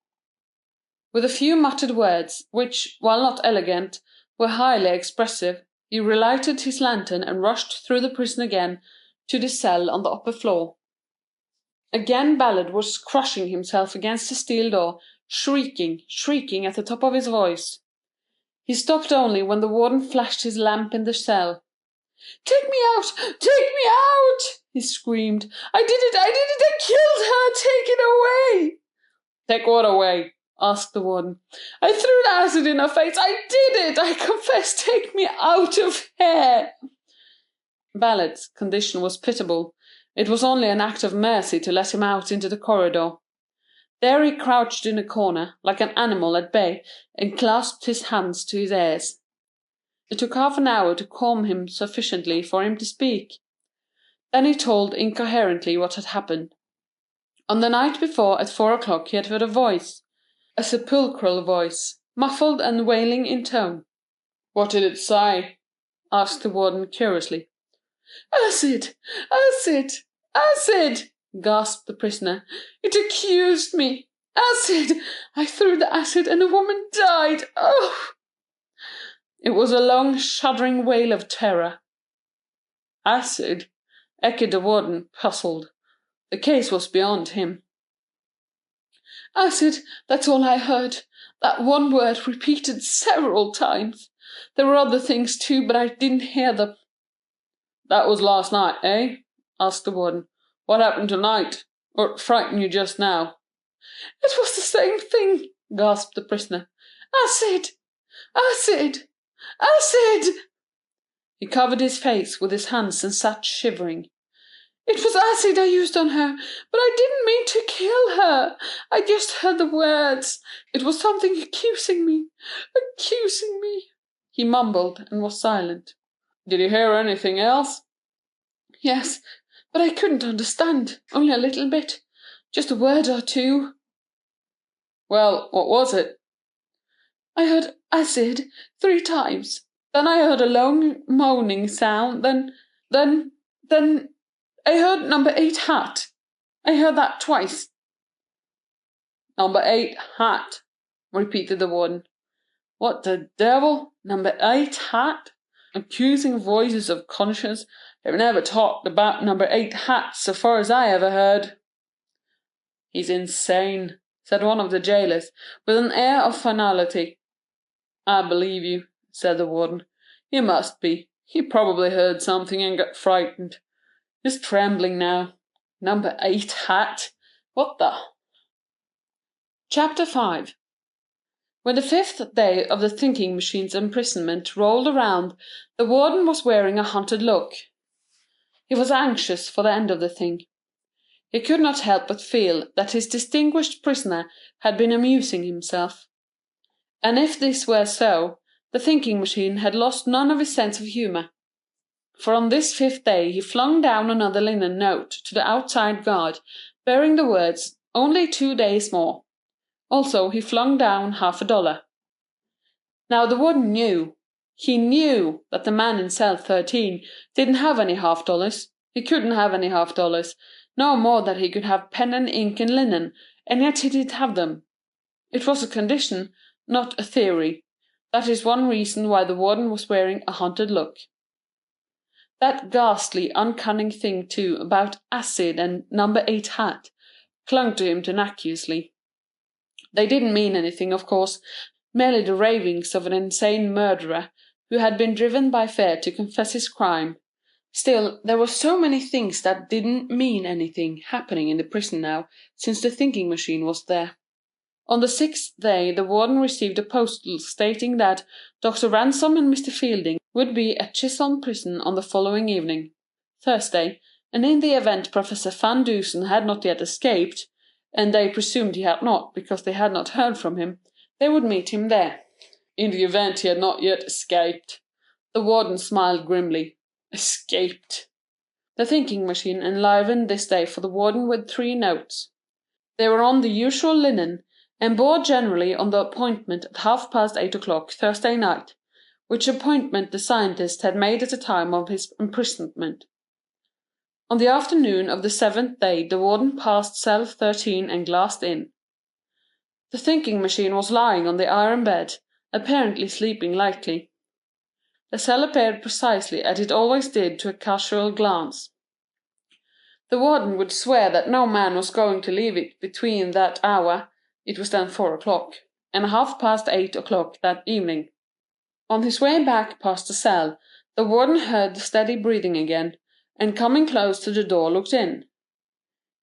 Speaker 2: With a few muttered words, which, while not elegant, were highly expressive, he relighted his lantern and rushed through the prison again to the cell on the upper floor. Again Ballard was crushing himself against the steel door, shrieking at the top of his voice. He stopped only when the warden flashed his lamp in the cell. "Take me out! Take me out!" he screamed. I did it! I killed her! Take it away!" "Take what away?" asked the warden. "I threw the acid in her face! I did it! I confess! Take me out of here!" Ballard's condition was pitiable. It was only an act of mercy to let him out into the corridor. There he crouched in a corner, like an animal at bay, and clasped his hands to his ears. It took half an hour to calm him sufficiently for him to speak. Then he told incoherently what had happened. On the night before at 4 o'clock he had heard a voice, a sepulchral voice, muffled and wailing in tone. "What did it say?" asked the warden curiously. "Acid! Acid! Acid!" gasped the prisoner. "It accused me! Acid! I threw the acid and the woman died! Oh!" It was a long, shuddering wail of terror. "Acid?" echoed the warden, puzzled. The case was beyond him. "Acid, that's all I heard. That one word repeated several times. There were other things too, but I didn't hear them." "That was last night, eh?" asked the warden. "What happened tonight? What frightened you just now?" "It was the same thing," gasped the prisoner. "Acid! Acid! Acid!" He covered his face with his hands and sat shivering. "It was acid I used on her, but I didn't mean to kill her. I just heard the words. It was something accusing me, accusing me." He mumbled and was silent. "Did you hear anything else?" "Yes, but I couldn't understand, only a little bit. Just a word or two."
Speaker 3: "Well, what was it?"
Speaker 2: "I heard acid 3 times. Then I heard a long moaning sound. Then I heard number 8 hat. I heard that twice."
Speaker 3: "Number 8 hat," repeated the warden. "What the devil? Number 8 hat? Accusing voices of conscience. They've never talked about number 8 hats so far as I ever heard." "He's insane," said one of the jailers, with an air of finality. "I believe you," said the warden. "He must be. He probably heard something and got frightened. He's trembling now. Number 8 hat? What the—"
Speaker 2: Chapter 5. When the 5th day of the thinking machine's imprisonment rolled around, the warden was wearing a hunted look. He was anxious for the end of the thing. He could not help but feel that his distinguished prisoner had been amusing himself. And if this were so, the thinking machine had lost none of his sense of humour. For on this 5th day he flung down another linen note to the outside guard, bearing the words, "Only 2 days more." Also he flung down $half. Now the warden he knew that the man in cell 13 didn't have any $half. He couldn't have any $half, no more than he could have pen and ink and linen, and yet he did have them. It was a condition, not a theory. That is one reason why the warden was wearing a hunted look. That ghastly, uncanny thing, too, about acid and number 8 hat, clung to him tenaciously. They didn't mean anything, of course, merely the ravings of an insane murderer who had been driven by fear to confess his crime. Still, there were so many things that didn't mean anything happening in the prison now, since the thinking machine was there. On the 6th day the warden received a postal stating that Dr. Ransom and Mr. Fielding would be at Chisholm Prison on the following evening, Thursday, and in the event Professor Van Dusen had not yet escaped, and they presumed he had not because they had not heard from him, they would meet him there.
Speaker 3: In the event he had not yet escaped.
Speaker 2: The warden smiled grimly. Escaped. The thinking machine enlivened this day for the warden with 3 notes. They were on the usual linen, and bore generally on the appointment at 8:30 Thursday night, which appointment the scientist had made at the time of his imprisonment. On the afternoon of the 7th day the warden passed cell 13 and glassed in. The thinking machine was lying on the iron bed, apparently sleeping lightly. The cell appeared precisely as it always did to a casual glance. The warden would swear that no man was going to leave it between that hour, it was then 4 o'clock, and 8:30 that evening. On his way back past the cell, the warden heard the steady breathing again, and coming close to the door looked in.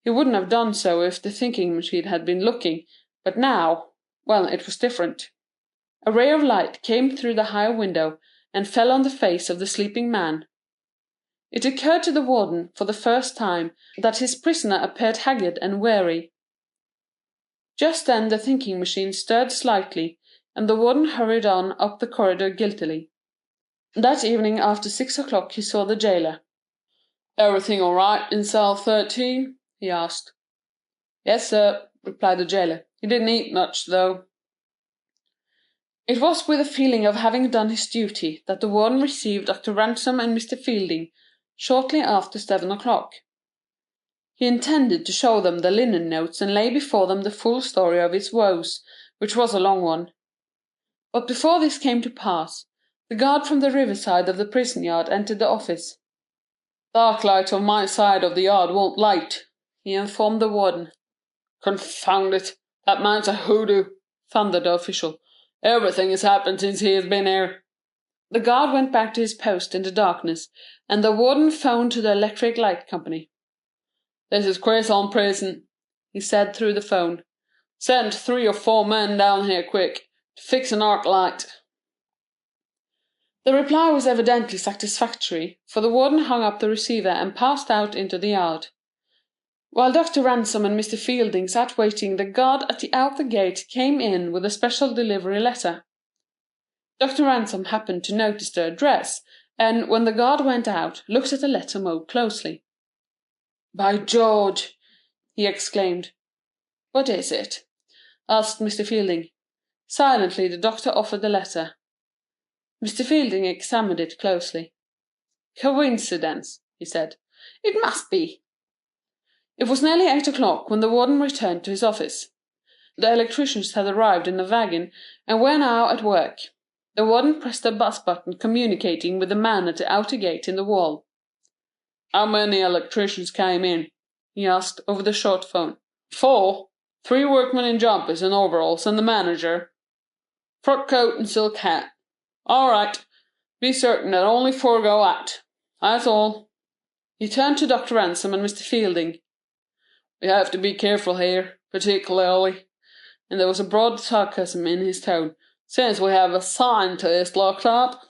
Speaker 2: He wouldn't have done so if the thinking machine had been looking, but now, well, it was different. A ray of light came through the high window and fell on the face of the sleeping man. It occurred to the warden for the first time that his prisoner appeared haggard and weary. Just then the thinking machine stirred slightly, and the warden hurried on up the corridor guiltily. That evening after 6 o'clock he saw the jailer.
Speaker 3: "Everything all right in cell 13? he asked.
Speaker 2: "Yes, sir," replied the jailer. "He didn't eat much, though." It was with a feeling of having done his duty that the warden received Dr. Ransom and Mr. Fielding shortly after 7 o'clock. He intended to show them the linen notes and lay before them the full story of his woes, which was a long one. But before this came to pass, the guard from the riverside of the prison yard entered the office.
Speaker 3: "Dark light on my side of the yard won't light,"
Speaker 2: he informed the warden.
Speaker 3: "Confound it! "That man's a hoodoo," thundered the official. "Everything has happened since he has been here." The guard went back to his post in the darkness, and the warden phoned to the electric light company. "This is Cresson Prison," he said through the phone. "Send 3 or 4 men down here quick, to fix an arc light." The reply was evidently satisfactory, for the warden hung up the receiver and passed out into the yard. While Dr. Ransom and Mr. Fielding sat waiting, the guard at the outer gate came in with a special delivery letter. Dr. Ransom happened to notice the address, and, when the guard went out, looked at the letter more closely. "By George!" he exclaimed. "What is it?" asked Mr. Fielding. Silently the doctor offered the letter. Mr. Fielding examined it closely. "Coincidence," he said. "It must be." It was nearly 8 o'clock when the warden returned to his office. The electricians had arrived in a wagon, and were now at work. The warden pressed a buzz button communicating with the man at the outer gate in the wall. "How many electricians came in?" he asked, over the short phone. "4. 3 workmen in jumpers and overalls, and the manager. Frock coat and silk hat. All right. Be certain that only 4 go out. That's all." He turned to Dr. Ransom and Mr. Fielding. "We have to be careful here, particularly," and there was a broad sarcasm in his tone, "since we have a scientist locked up."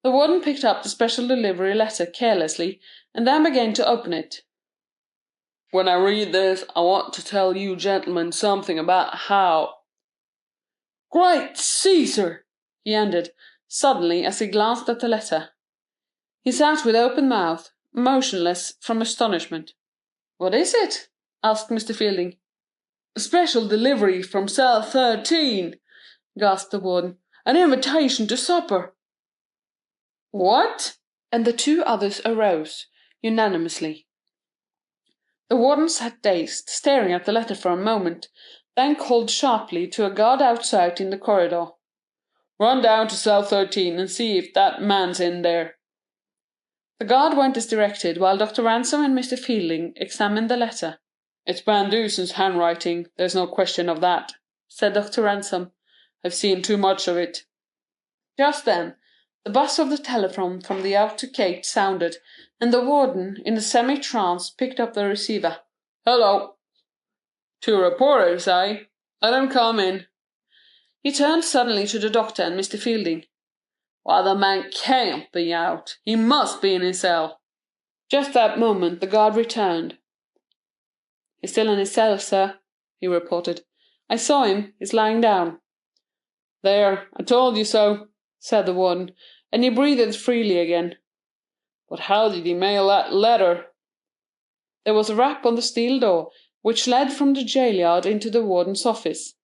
Speaker 3: The warden picked up the special delivery letter carelessly, and then began to open it. "When I read this, I want to tell you gentlemen something about how—" "Great Caesar!" he ended, suddenly, as he glanced at the letter. He sat with open mouth, motionless from astonishment. "What is it?" asked Mr. Fielding. "A special delivery from cell 13, gasped the warden. "An invitation to supper." "What?" and the 2 others arose, unanimously. The warden sat dazed, staring at the letter for a moment, then called sharply to a guard outside in the corridor. "Run down to cell 13 and see if that man's in there." The guard went as directed, while Dr. Ransom and Mr. Fielding examined the letter. "It's Van Dusen's handwriting, there's no question of that," said Dr. Ransom. "I've seen too much of it." Just then, the buzz of the telephone from the outer gate sounded, and the warden, in a semi-trance, picked up the receiver. "Hello. 2 reporters, eh? Let 'em come in." He turned suddenly to the doctor and Mr. Fielding. "Why, the man can't be out. He must be in his cell." Just that moment the guard returned. "He's still in his cell, sir," he reported. "I saw him. He's lying down." "There, I told you so," said the warden, and he breathed freely again. "But how did he mail that letter?" There was a rap on the steel door, which led from the jail yard into the warden's office.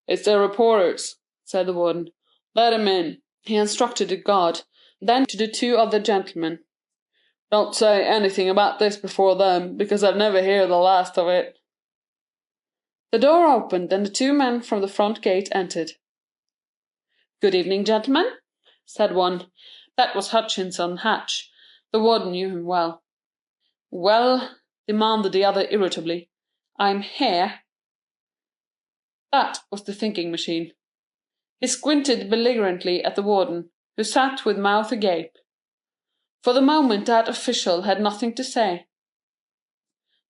Speaker 3: "It's the reporters," said the warden. "Let 'em in." He instructed the guard, then to the 2 other gentlemen. "Don't say anything about this before them, because I'd never hear the last of it." The door opened, and the 2 men from the front gate entered. "Good evening, gentlemen," said one. That was Hutchinson Hatch. The warden knew him well. "Well?" demanded the other irritably. "I'm here." That was the thinking machine. He squinted belligerently at the warden, who sat with mouth agape. For the moment that official had nothing to say.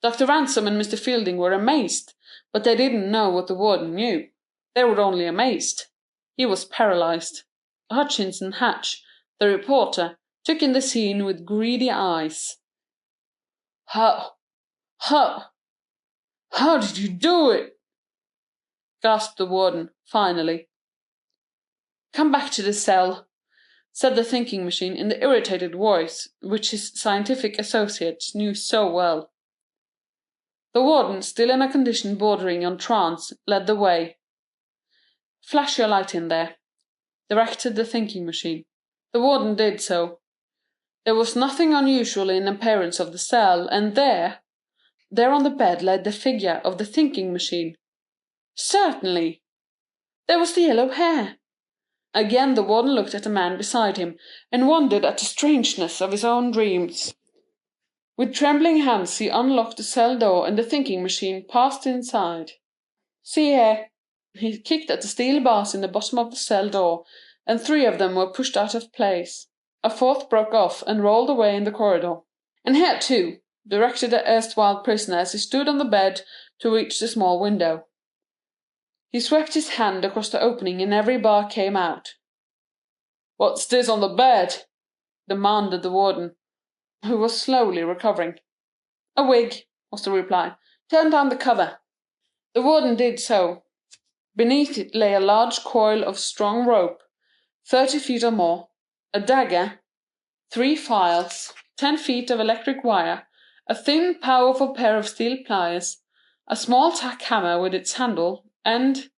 Speaker 3: Dr. Ransom and Mr. Fielding were amazed, but they didn't know what the warden knew. They were only amazed. He was paralyzed. Hutchinson Hatch, the reporter, took in the scene with greedy eyes. How did you do it?" gasped the warden, finally. "Come back to the cell," said the thinking machine in the irritated voice which his scientific associates knew so well. The warden, still in a condition bordering on trance, led the way. "Flash your light in there," directed the thinking machine. The warden did so. There was nothing unusual in appearance of the cell, and there on the bed lay the figure of the thinking machine. Certainly! There was the yellow hair. Again the warden looked at the man beside him, and wondered at the strangeness of his own dreams. With trembling hands he unlocked the cell door, and the thinking machine passed inside.
Speaker 2: See here." He kicked at the steel bars in the bottom of the cell door, and 3 of them were pushed out of place. A 4th broke off and rolled away in the corridor. "And here, too," directed the erstwhile prisoner as he stood on the bed to reach the small window. He swept his hand across the opening and every bar came out. "What's this on the bed?" demanded the warden, who was slowly recovering. "A wig," was the reply. "Turn down the cover." The warden did so. Beneath it lay a large coil of strong rope, 30 feet or more, a dagger, 3 files, 10 feet of electric wire, a thin, powerful pair of steel pliers, a small tack hammer with its handle, and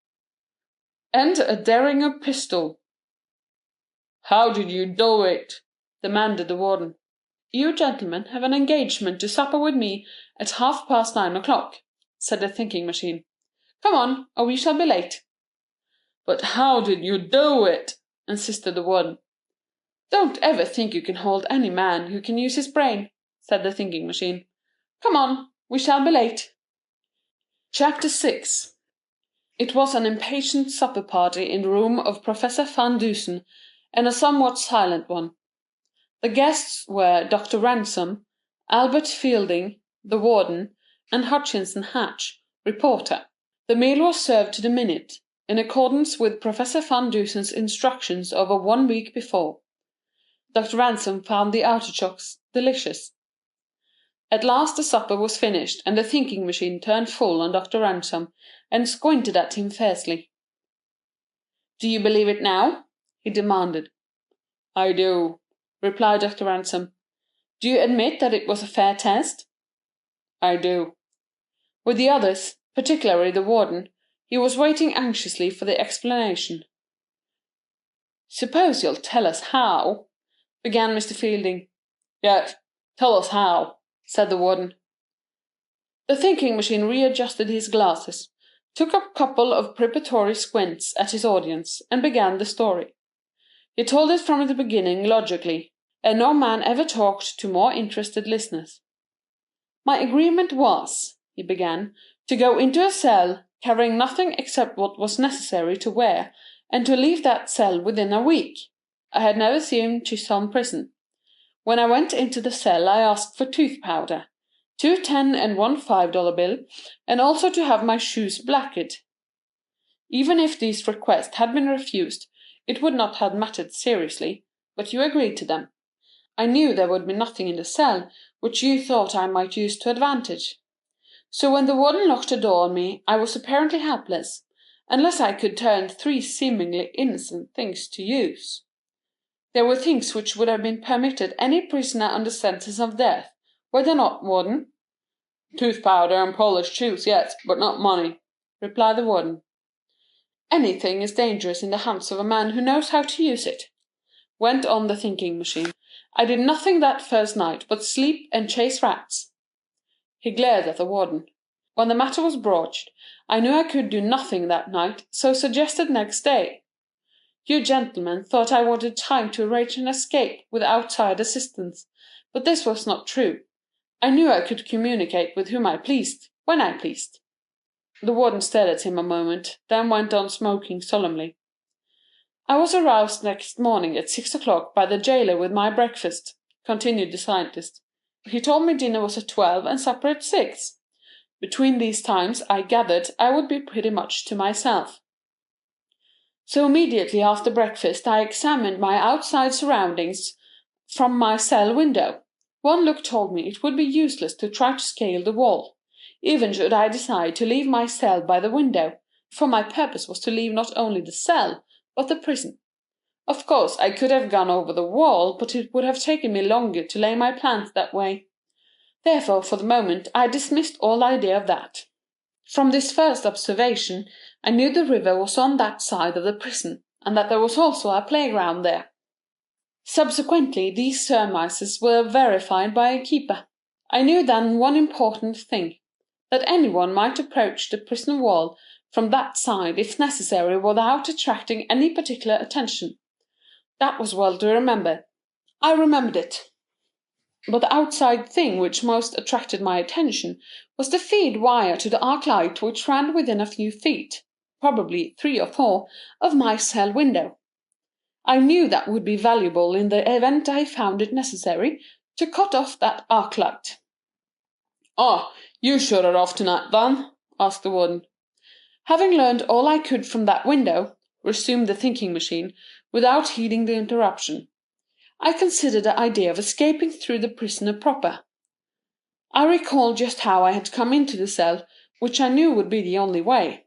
Speaker 2: a Derringer pistol. "How did you do it?" demanded the warden. "You gentlemen have an engagement to supper with me at 9:30 o'clock," said the thinking machine. "Come on, or we shall be late." "But how did you do it?" insisted the warden. "Don't ever think you can hold any man who can use his brain," said the thinking machine. "Come on, we shall be late." Chapter 6. It was an impatient supper party in the room of Professor Van Dusen, and a somewhat silent one. The guests were Dr. Ransom, Albert Fielding, the warden, and Hutchinson Hatch, reporter. The meal was served to the minute, in accordance with Professor Van Dusen's instructions over 1 week before. Dr. Ransom found the artichokes delicious. At last the supper was finished, and the thinking machine turned full on Dr. Ransom, and squinted at him fiercely. "Do you believe it now?" he demanded. "I do," replied Dr. Ransom. "Do you admit that it was a fair test?" "I do." With the others, particularly the warden, he was waiting anxiously for the explanation. "Suppose you'll tell us how," began Mr. Fielding. "Yes, tell us how," said the warden. The thinking machine readjusted his glasses, took a couple of preparatory squints at his audience, and began the story. He told it from the beginning logically, and no man ever talked to more interested listeners. "My agreement was," he began, "to go into a cell, carrying nothing except what was necessary to wear, and to leave that cell within a week. I had never seen Chisholm Prison. When I went into the cell I asked for tooth powder, 2 10 and 1 $5 bill, and also to have my shoes blacked. Even if these requests had been refused, it would not have mattered seriously, but you agreed to them. I knew there would be nothing in the cell which you thought I might use to advantage. So when the warden locked the door on me I was apparently helpless, unless I could turn 3 seemingly innocent things to use. There were things which would have been permitted any prisoner under sentence of death, were there not, warden?" "Tooth powder and polished shoes, yes, but not money," replied the warden. "Anything is dangerous in the hands of a man who knows how to use it," went on the thinking machine. "I did nothing that first night but sleep and chase rats." He glared at the warden. When the matter was broached, I knew I could do nothing that night, so suggested next day. You gentlemen thought I wanted time to arrange an escape with outside assistance, but this was not true. I knew I could communicate with whom I pleased, when I pleased. The warden stared at him a moment, then went on smoking solemnly. "I was aroused next morning at 6 o'clock by the jailer with my breakfast," continued the scientist. "He told me dinner was at 12 and supper at 6. Between these times I gathered I would be pretty much to myself. So immediately after breakfast I examined my outside surroundings from my cell window. One look told me it would be useless to try to scale the wall, even should I decide to leave my cell by the window, for my purpose was to leave not only the cell, but the prison. Of course I could have gone over the wall, but it would have taken me longer to lay my plans that way. Therefore, for the moment, I dismissed all idea of that. From this first observation, I knew the river was on that side of the prison, and that there was also a playground there. Subsequently, these surmises were verified by a keeper. I knew then one important thing, that anyone might approach the prison wall from that side if necessary without attracting any particular attention. That was well to remember. I remembered it. But the outside thing which most attracted my attention was the feed wire to the arc light which ran within a few feet, probably 3 or 4, of my cell window. I knew that would be valuable in the event I found it necessary to cut off that arc light.
Speaker 3: "Ah, you shut it off tonight, then?" asked the warden.
Speaker 2: Having learned all I could from that window, resumed the thinking machine, without heeding the interruption, I considered the idea of escaping through the prisoner proper. I recalled just how I had come into the cell, which I knew would be the only way.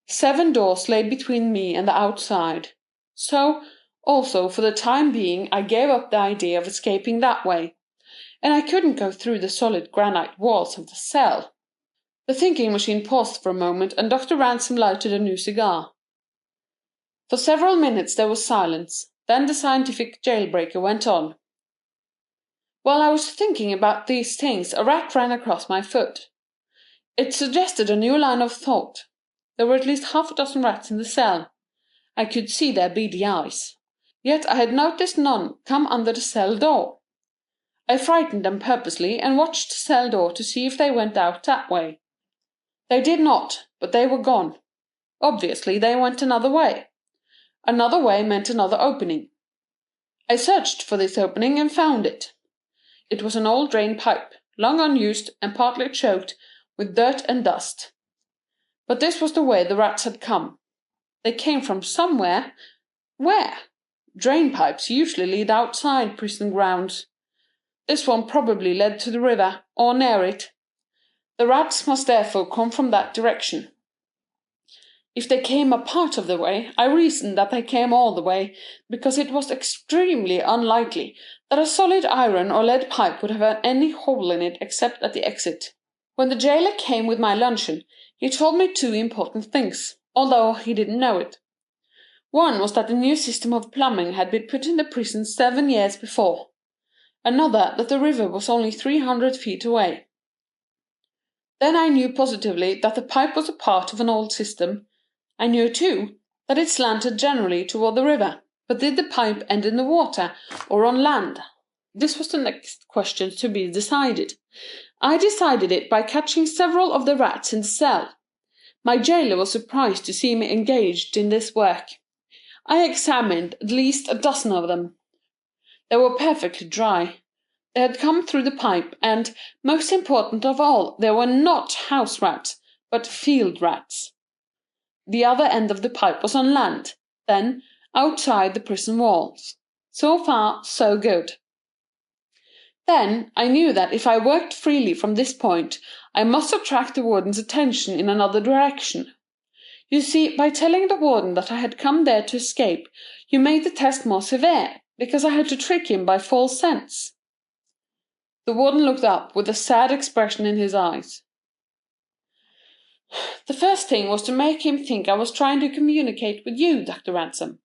Speaker 2: 7 doors lay between me and the outside. So, also, for the time being I gave up the idea of escaping that way, and I couldn't go through the solid granite walls of the cell. The thinking machine paused for a moment, and Dr. Ransom lighted a new cigar. For several minutes there was silence, then the scientific jailbreaker went on. While I was thinking about these things, a rat ran across my foot. It suggested a new line of thought. There were at least half a dozen rats in the cell. I could see their beady eyes. Yet I had noticed none come under the cell door. I frightened them purposely and watched the cell door to see if they went out that way. They did not, but they were gone. Obviously they went another way. Another way meant another opening. I searched for this opening and found it. It was an old drain pipe, long unused and partly choked with dirt and dust. But this was the way the rats had come. They came from somewhere. Where? Drain pipes usually lead outside prison grounds. This one probably led to the river, or near it. The rats must therefore come from that direction. If they came a part of the way, I reasoned that they came all the way, because it was extremely unlikely that a solid iron or lead pipe would have had any hole in it except at the exit. When the jailer came with my luncheon, he told me 2 important things, although he didn't know it. One was that a new system of plumbing had been put in the prison 7 years before. Another that the river was only 300 feet away. Then I knew positively that the pipe was a part of an old system. I knew, too, that it slanted generally toward the river. But did the pipe end in the water or on land? This was the next question to be decided. I decided it by catching several of the rats in the cell. My jailer was surprised to see me engaged in this work. I examined at least a dozen of them. They were perfectly dry. They had come through the pipe, and, most important of all, they were not house rats, but field rats. The other end of the pipe was on land, then outside the prison walls. So far, so good. Then I knew that if I worked freely from this point, I must attract the warden's attention in another direction. You see, by telling the warden that I had come there to escape, you made the test more severe, because I had to trick him by false scents. The warden looked up with a sad expression in his eyes. The first thing was to make him think I was trying to communicate with you, Dr. Ransom.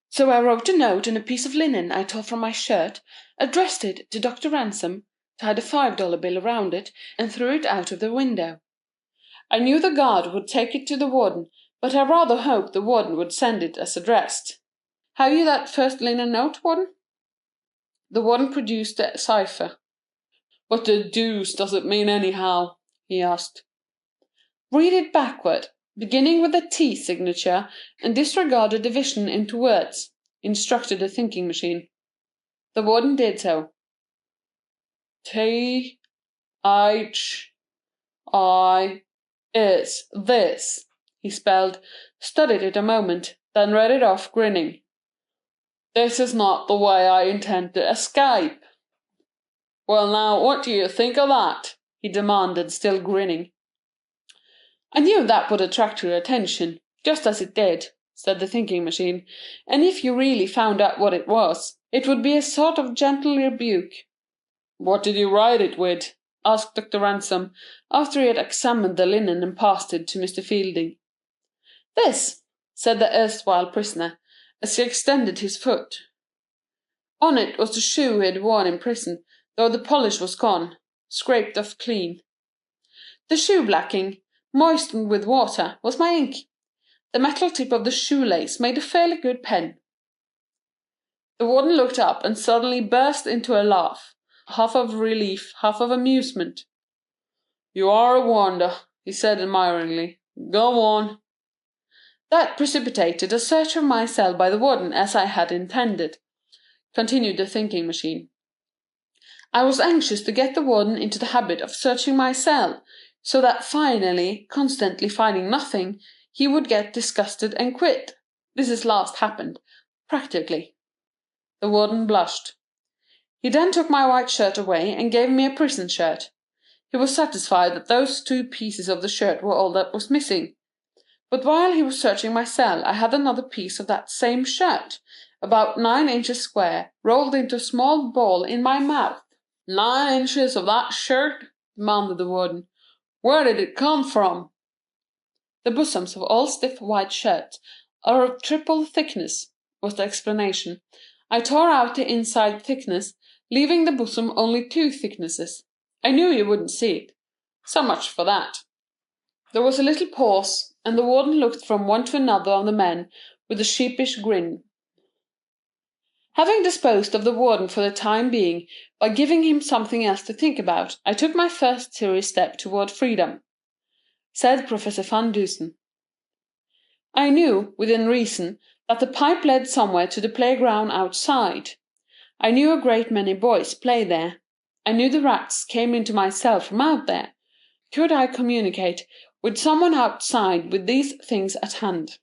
Speaker 2: So I wrote a note in a piece of linen I tore from my shirt, addressed it to Dr. Ransom, tied a $5 bill around it, and threw it out of the window. I knew the guard would take it to the warden, but I rather hoped the warden would send it as addressed. Have you that first linen note, warden? The warden produced the cipher.
Speaker 3: "What the deuce does it mean, anyhow?" he asked.
Speaker 2: Read it backward, beginning with the T signature, and disregard the division into words, instructed the thinking machine. The warden did so.
Speaker 3: "T-H-I is this," he spelled, studied it a moment, then read it off, grinning. "This is not the way I intend to escape." "Well, now, what do you think of that?" he demanded, still grinning.
Speaker 2: I knew that would attract your attention, just as it did, said the thinking machine, and if you really found out what it was, it would be a sort of gentle rebuke.
Speaker 3: "What did you write it with?"
Speaker 2: asked Dr. Ransom, after he had examined the linen and passed it to Mr. Fielding. "This," said the erstwhile prisoner, as he extended his foot. On it was the shoe he had worn in prison, though the polish was gone, scraped off clean. The shoe blacking, moistened with water, was my ink. The metal tip of the shoelace made a fairly good pen. The warden looked up and suddenly burst into a laugh. half of relief, half of amusement. "You are a wonder," he said admiringly. "Go on." "That precipitated a search of my cell by the warden, as I had intended," continued the thinking machine. "I was anxious to get the warden into the habit of searching my cell, so that finally, constantly finding nothing, he would get disgusted and quit. This has last happened, practically." The warden blushed. "He then took my white shirt away and gave me a prison shirt. He was satisfied that those two pieces of the shirt were all that was missing. But while he was searching my cell I had another piece of that same shirt, about 9 inches square, rolled into a small ball in my mouth." "9 inches of that shirt?" demanded the warden. "Where did it come from?" "The bosoms of all stiff white shirts are of triple thickness," was the explanation. "I tore out the inside thickness, leaving the bosom only 2 thicknesses. I knew you wouldn't see it. So much for that." There was a little pause, and the warden looked from one to another of the men with a sheepish grin. Having disposed of the warden for the time being by giving him something else to think about, I took my first serious step toward freedom. Said Professor Van Dusen. "I knew, within reason, that the pipe led somewhere to the playground outside. I knew a great many boys played there. I knew the rats came into my cell from out there. Could I communicate with someone outside with these things at hand?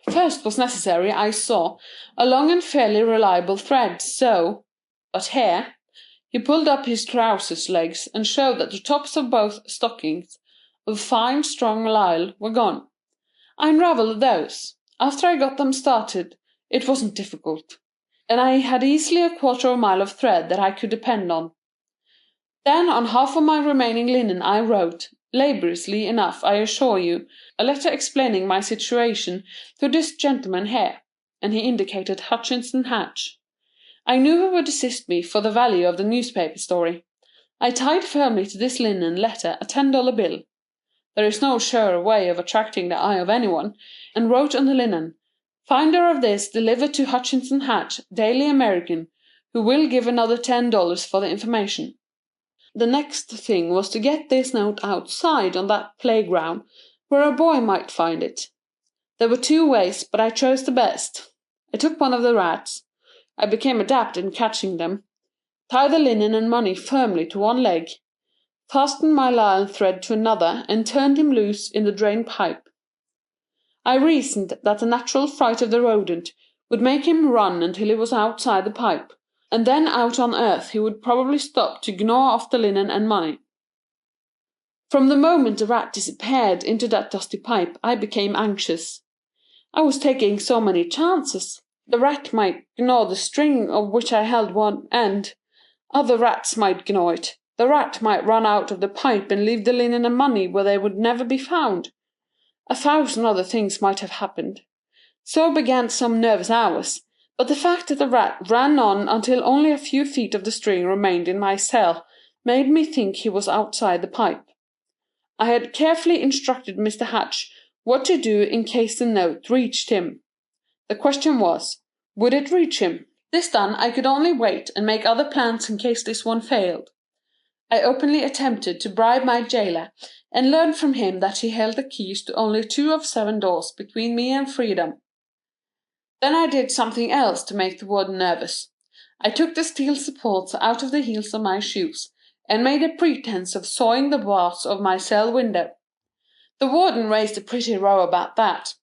Speaker 2: First was necessary, I saw, a long and fairly reliable thread, but here," he pulled up his trousers legs and showed that the tops of both stockings, of fine strong lisle, were gone. "I unravelled those. After I got them started, it wasn't difficult, and I had easily a quarter of a mile of thread that I could depend on. Then on half of my remaining linen I wrote, laboriously enough I assure you, a letter explaining my situation to this gentleman here," and he indicated Hutchinson Hatch. "I knew he would assist me for the value of the newspaper story. I tied firmly to this linen letter a $10 bill. There is no surer way of attracting the eye of anyone, and wrote on the linen, 'Finder of this delivered to Hutchinson Hatch, Daily American, who will give another $10 for the information.' The next thing was to get this note outside on that playground where a boy might find it. There were 2 ways, but I chose the best. I took one of the rats. I became adept in catching them. Tied the linen and money firmly to one leg, fastened my lisle thread to another, and turned him loose in the drain pipe. I reasoned that the natural fright of the rodent would make him run until he was outside the pipe, and then out on earth he would probably stop to gnaw off the linen and money. From the moment the rat disappeared into that dusty pipe I became anxious. I was taking so many chances. The rat might gnaw the string of which I held one end. Other rats might gnaw it. The rat might run out of the pipe and leave the linen and money where they would never be found. 1,000 other things might have happened. So began some nervous hours, but the fact that the rat ran on until only a few feet of the string remained in my cell made me think he was outside the pipe. I had carefully instructed Mr. Hatch what to do in case the note reached him. The question was, would it reach him? This done, I could only wait and make other plans in case this one failed. I openly attempted to bribe my jailer, and learned from him that he held the keys to only 2 of 7 doors between me and freedom. Then I did something else to make the warden nervous. I took the steel supports out of the heels of my shoes, and made a pretence of sawing the bars of my cell window. The warden raised a pretty row about that.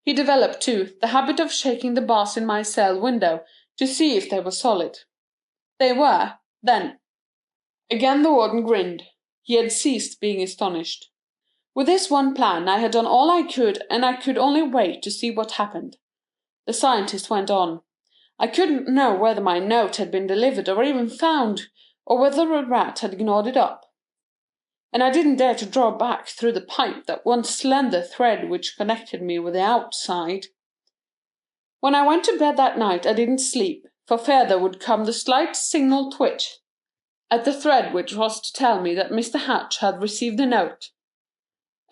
Speaker 2: He developed, too, the habit of shaking the bars in my cell window to see if they were solid. They were, then. Again the warden grinned. He had ceased being astonished. With this one plan I had done all I could, and I could only wait to see what happened. The scientist went on. I couldn't know whether my note had been delivered or even found, or whether a rat had gnawed it up. And I didn't dare to draw back through the pipe that one slender thread which connected me with the outside. When I went to bed that night I didn't sleep, for fear there would come the slight signal twitch at the thread which was to tell me that Mr. Hatch had received the note.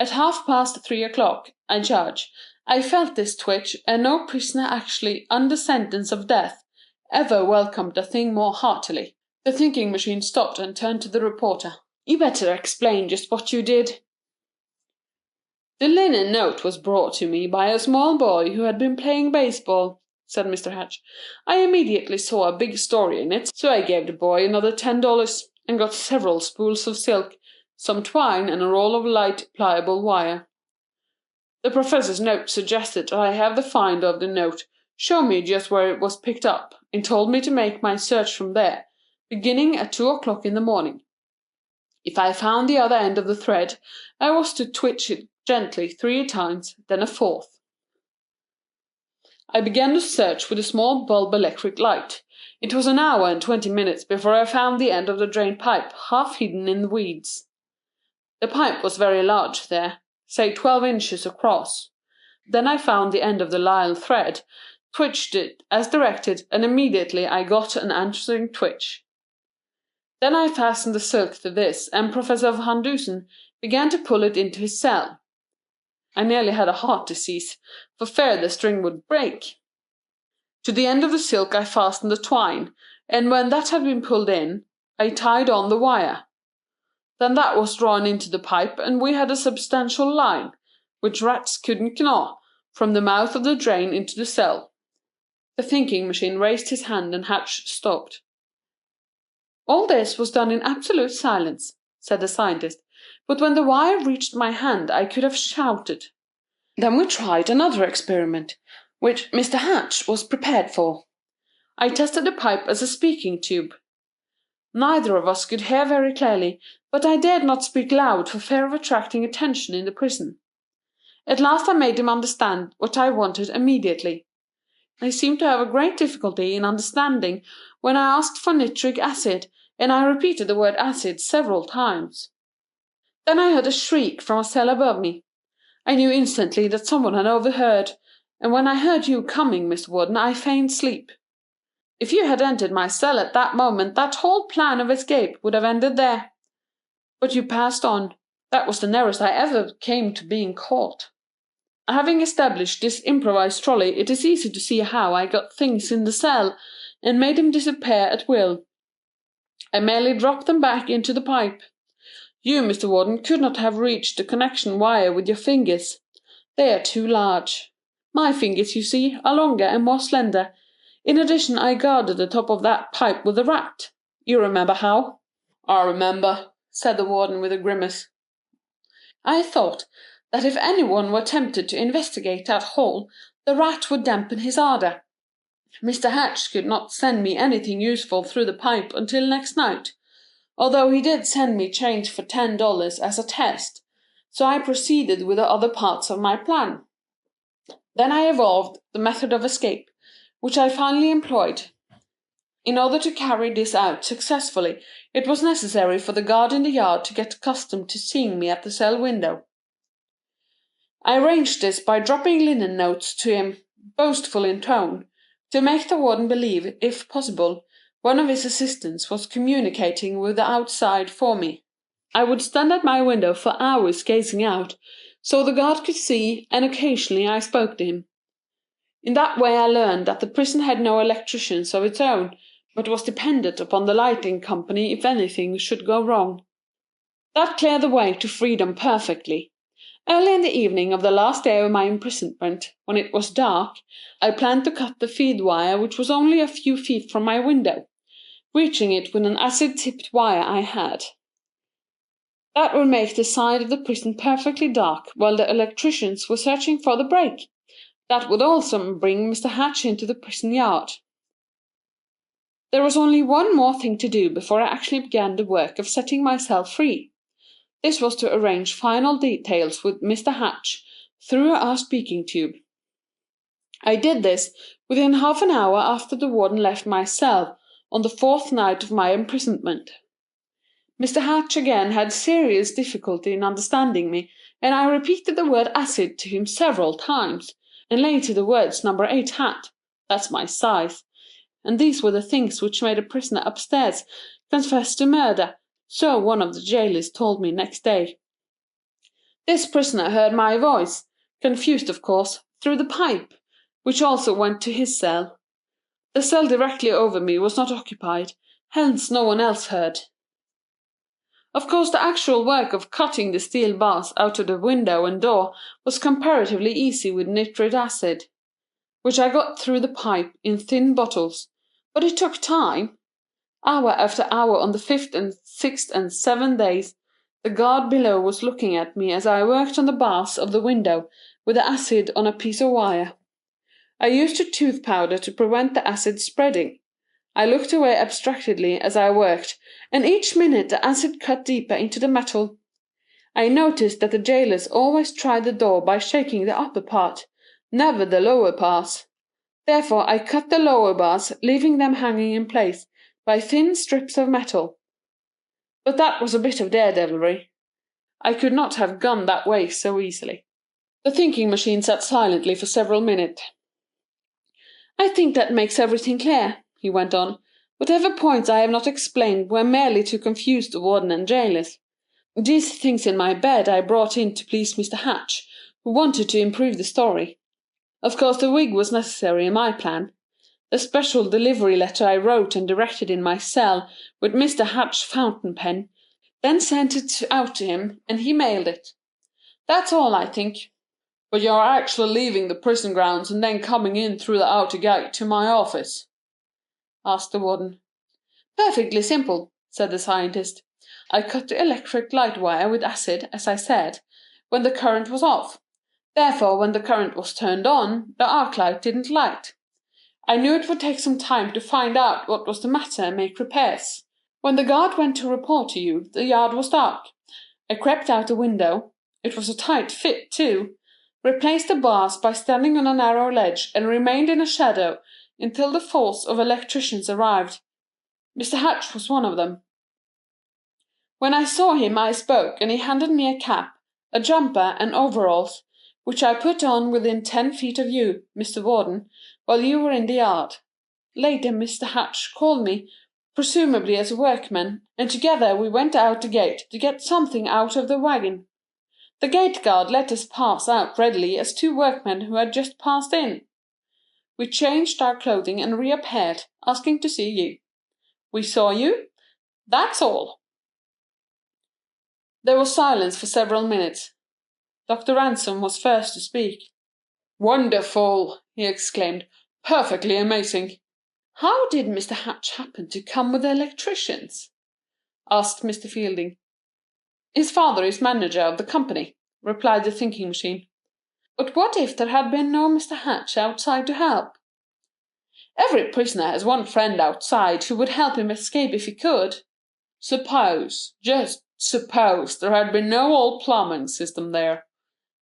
Speaker 2: At 3:30, I judge, I felt this twitch, and no prisoner actually under sentence of death ever welcomed the thing more heartily. The thinking machine stopped and turned to the reporter. "You better explain just what you did." "The linen note was brought to me by a small boy who had been playing baseball," said Mr. Hatch. "I immediately saw a big story in it, so I gave the boy another $10 and got several spools of silk, some twine, and a roll of light, pliable wire. The professor's note suggested that I have the finder of the note show me just where it was picked up, and told me to make my search from there, beginning at 2 o'clock in the morning. If I found the other end of the thread, I was to twitch it gently 3 times, then a fourth. I began the search with a small bulb electric light. It was an hour and 20 minutes before I found the end of the drain pipe, half hidden in the weeds. The pipe was very large there, say 12 inches across. Then I found the end of the lisle thread, twitched it as directed, and immediately I got an answering twitch. Then I fastened the silk to this, and Professor Van Dusen began to pull it into his cell. I nearly had a heart disease, for fear the string would break. To the end of the silk I fastened the twine, and when that had been pulled in, I tied on the wire. Then that was drawn into the pipe, and we had a substantial line, which rats couldn't gnaw, from the mouth of the drain into the cell." The thinking machine raised his hand and Hatch stopped. "All this was done in absolute silence," said the scientist, "but when the wire reached my hand I could have shouted. Then we tried another experiment, which Mr. Hatch was prepared for. I tested the pipe as a speaking tube. Neither of us could hear very clearly, but I dared not speak loud for fear of attracting attention in the prison. At last I made him understand what I wanted immediately. I seemed to have a great difficulty in understanding when I asked for nitric acid, and I repeated the word acid several times. Then I heard a shriek from a cell above me. I knew instantly that someone had overheard, and when I heard you coming, Mr. Warden, I feigned sleep. If you had entered my cell at that moment, that whole plan of escape would have ended there. But you passed on. That was the nearest I ever came to being caught. Having established this improvised trolley, it is easy to see how I got things in the cell, and made them disappear at will. I merely dropped them back into the pipe. You, Mr. Warden, could not have reached the connection wire with your fingers. They are too large. My fingers, you see, are longer and more slender. In addition, I guarded the top of that pipe with a rat. You remember how?" "I remember," said the warden with a grimace. "I thought that if anyone were tempted to investigate that hole, the rat would dampen his ardour. Mr. Hatch could not send me anything useful through the pipe until next night, although he did send me change for $10 as a test, so I proceeded with the other parts of my plan. Then I evolved the method of escape, which I finally employed. In order to carry this out successfully, it was necessary for the guard in the yard to get accustomed to seeing me at the cell window. I arranged this by dropping linen notes to him, boastful in tone, to make the warden believe, if possible, one of his assistants was communicating with the outside for me. I would stand at my window for hours gazing out, so the guard could see, and occasionally I spoke to him. In that way I learned that the prison had no electricians of its own, but was dependent upon the lighting company if anything should go wrong. That cleared the way to freedom perfectly. Early in the evening of the last day of my imprisonment, when it was dark, I planned to cut the feed wire, which was only a few feet from my window, reaching it with an acid-tipped wire I had. That would make the side of the prison perfectly dark while the electricians were searching for the break. That would also bring Mr. Hatch into the prison yard. There was only one more thing to do before I actually began the work of setting myself free. This was to arrange final details with Mr. Hatch through our speaking tube. I did this within half an hour after the warden left my cell on the 4th night of my imprisonment. Mr. Hatch again had serious difficulty in understanding me, and I repeated the word acid to him several times, and later the words number 8 hat, that's my size, and these were the things which made a prisoner upstairs confess to murder, so one of the jailers told me next day. This prisoner heard my voice, confused of course, through the pipe, which also went to his cell. The cell directly over me was not occupied, hence no one else heard. Of course, the actual work of cutting the steel bars out of the window and door was comparatively easy with nitric acid, which I got through the pipe in thin bottles, but it took time. Hour after hour on the 5th and 6th and 7th days, the guard below was looking at me as I worked on the bars of the window with the acid on a piece of wire. I used a tooth powder to prevent the acid spreading. I looked away abstractedly as I worked, and each minute the acid cut deeper into the metal. I noticed that the jailers always tried the door by shaking the upper part, never the lower parts. Therefore I cut the lower bars, leaving them hanging in place by thin strips of metal. But that was a bit of daredevilry. I could not have gone that way so easily. The thinking machine sat silently for several minutes. "I think that makes everything clear," he went on. "Whatever points I have not explained were merely to confuse the warden and jailers. These things in my bed I brought in to please Mr. Hatch, who wanted to improve the story. Of course the wig was necessary in my plan. The special delivery letter I wrote and directed in my cell with Mr. Hatch's fountain pen, then sent it out to him, and he mailed it. That's all, I think."
Speaker 3: But you are actually leaving the prison grounds and then coming in through the outer gate to my office?"
Speaker 2: asked the warden. "Perfectly simple," said the scientist. "I cut the electric light wire with acid, as I said, when the current was off. Therefore, when the current was turned on, the arc light didn't light. I knew it would take some time to find out what was the matter and make repairs. When the guard went to report to you, the yard was dark. I crept out the window. It was a tight fit, too. Replaced the bars by standing on a narrow ledge, and remained in a shadow until the force of electricians arrived. Mr. Hatch was one of them. When I saw him I spoke, and he handed me a cap, a jumper, and overalls, which I put on within 10 feet of you, Mr. Warden, while you were in the yard. Later Mr. Hatch called me, presumably as a workman, and together we went out the gate to get something out of the wagon. The gate guard let us pass out readily as 2 workmen who had just passed in. We changed our clothing and reappeared, asking to see you. We saw you. That's all." There was silence for several minutes. Dr. Ransom was first to speak.
Speaker 3: "Wonderful!" he exclaimed. "Perfectly amazing!"
Speaker 2: "How did Mr. Hatch happen to come with the electricians?" asked Mr. Fielding. "His father is manager of the company," replied the thinking machine. "But what if there had been no Mr. Hatch outside to help?" "Every prisoner has one friend outside who would help him escape if he could."
Speaker 3: Just suppose there had been no old plumbing system there?"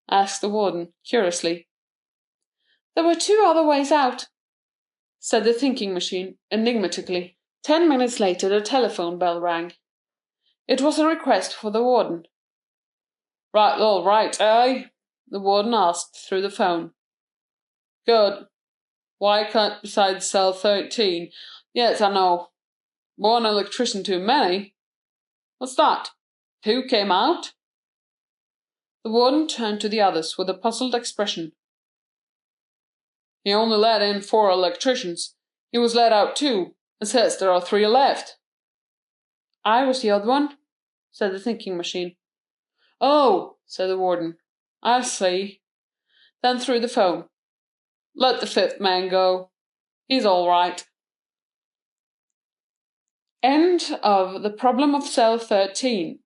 Speaker 3: asked the warden, curiously.
Speaker 2: "There were 2 other ways out," said the thinking machine, enigmatically. 10 minutes later the telephone bell rang. It was a request for the warden.
Speaker 3: "Right, all right, eh?" the warden asked through the phone. "Good. Why can't beside cell 13? Yes, I know. One electrician too many? What's that? 2 came out?"
Speaker 2: The warden turned to the others with a puzzled expression.
Speaker 3: "He only let in 4 electricians. He was let out 2, and says there are 3 left."
Speaker 2: "I was the odd one," said the thinking machine.
Speaker 3: "Oh," said the warden. "I see." Then through the phone. "Let the 5th man go. He's all right."
Speaker 2: End of The Problem of Cell 13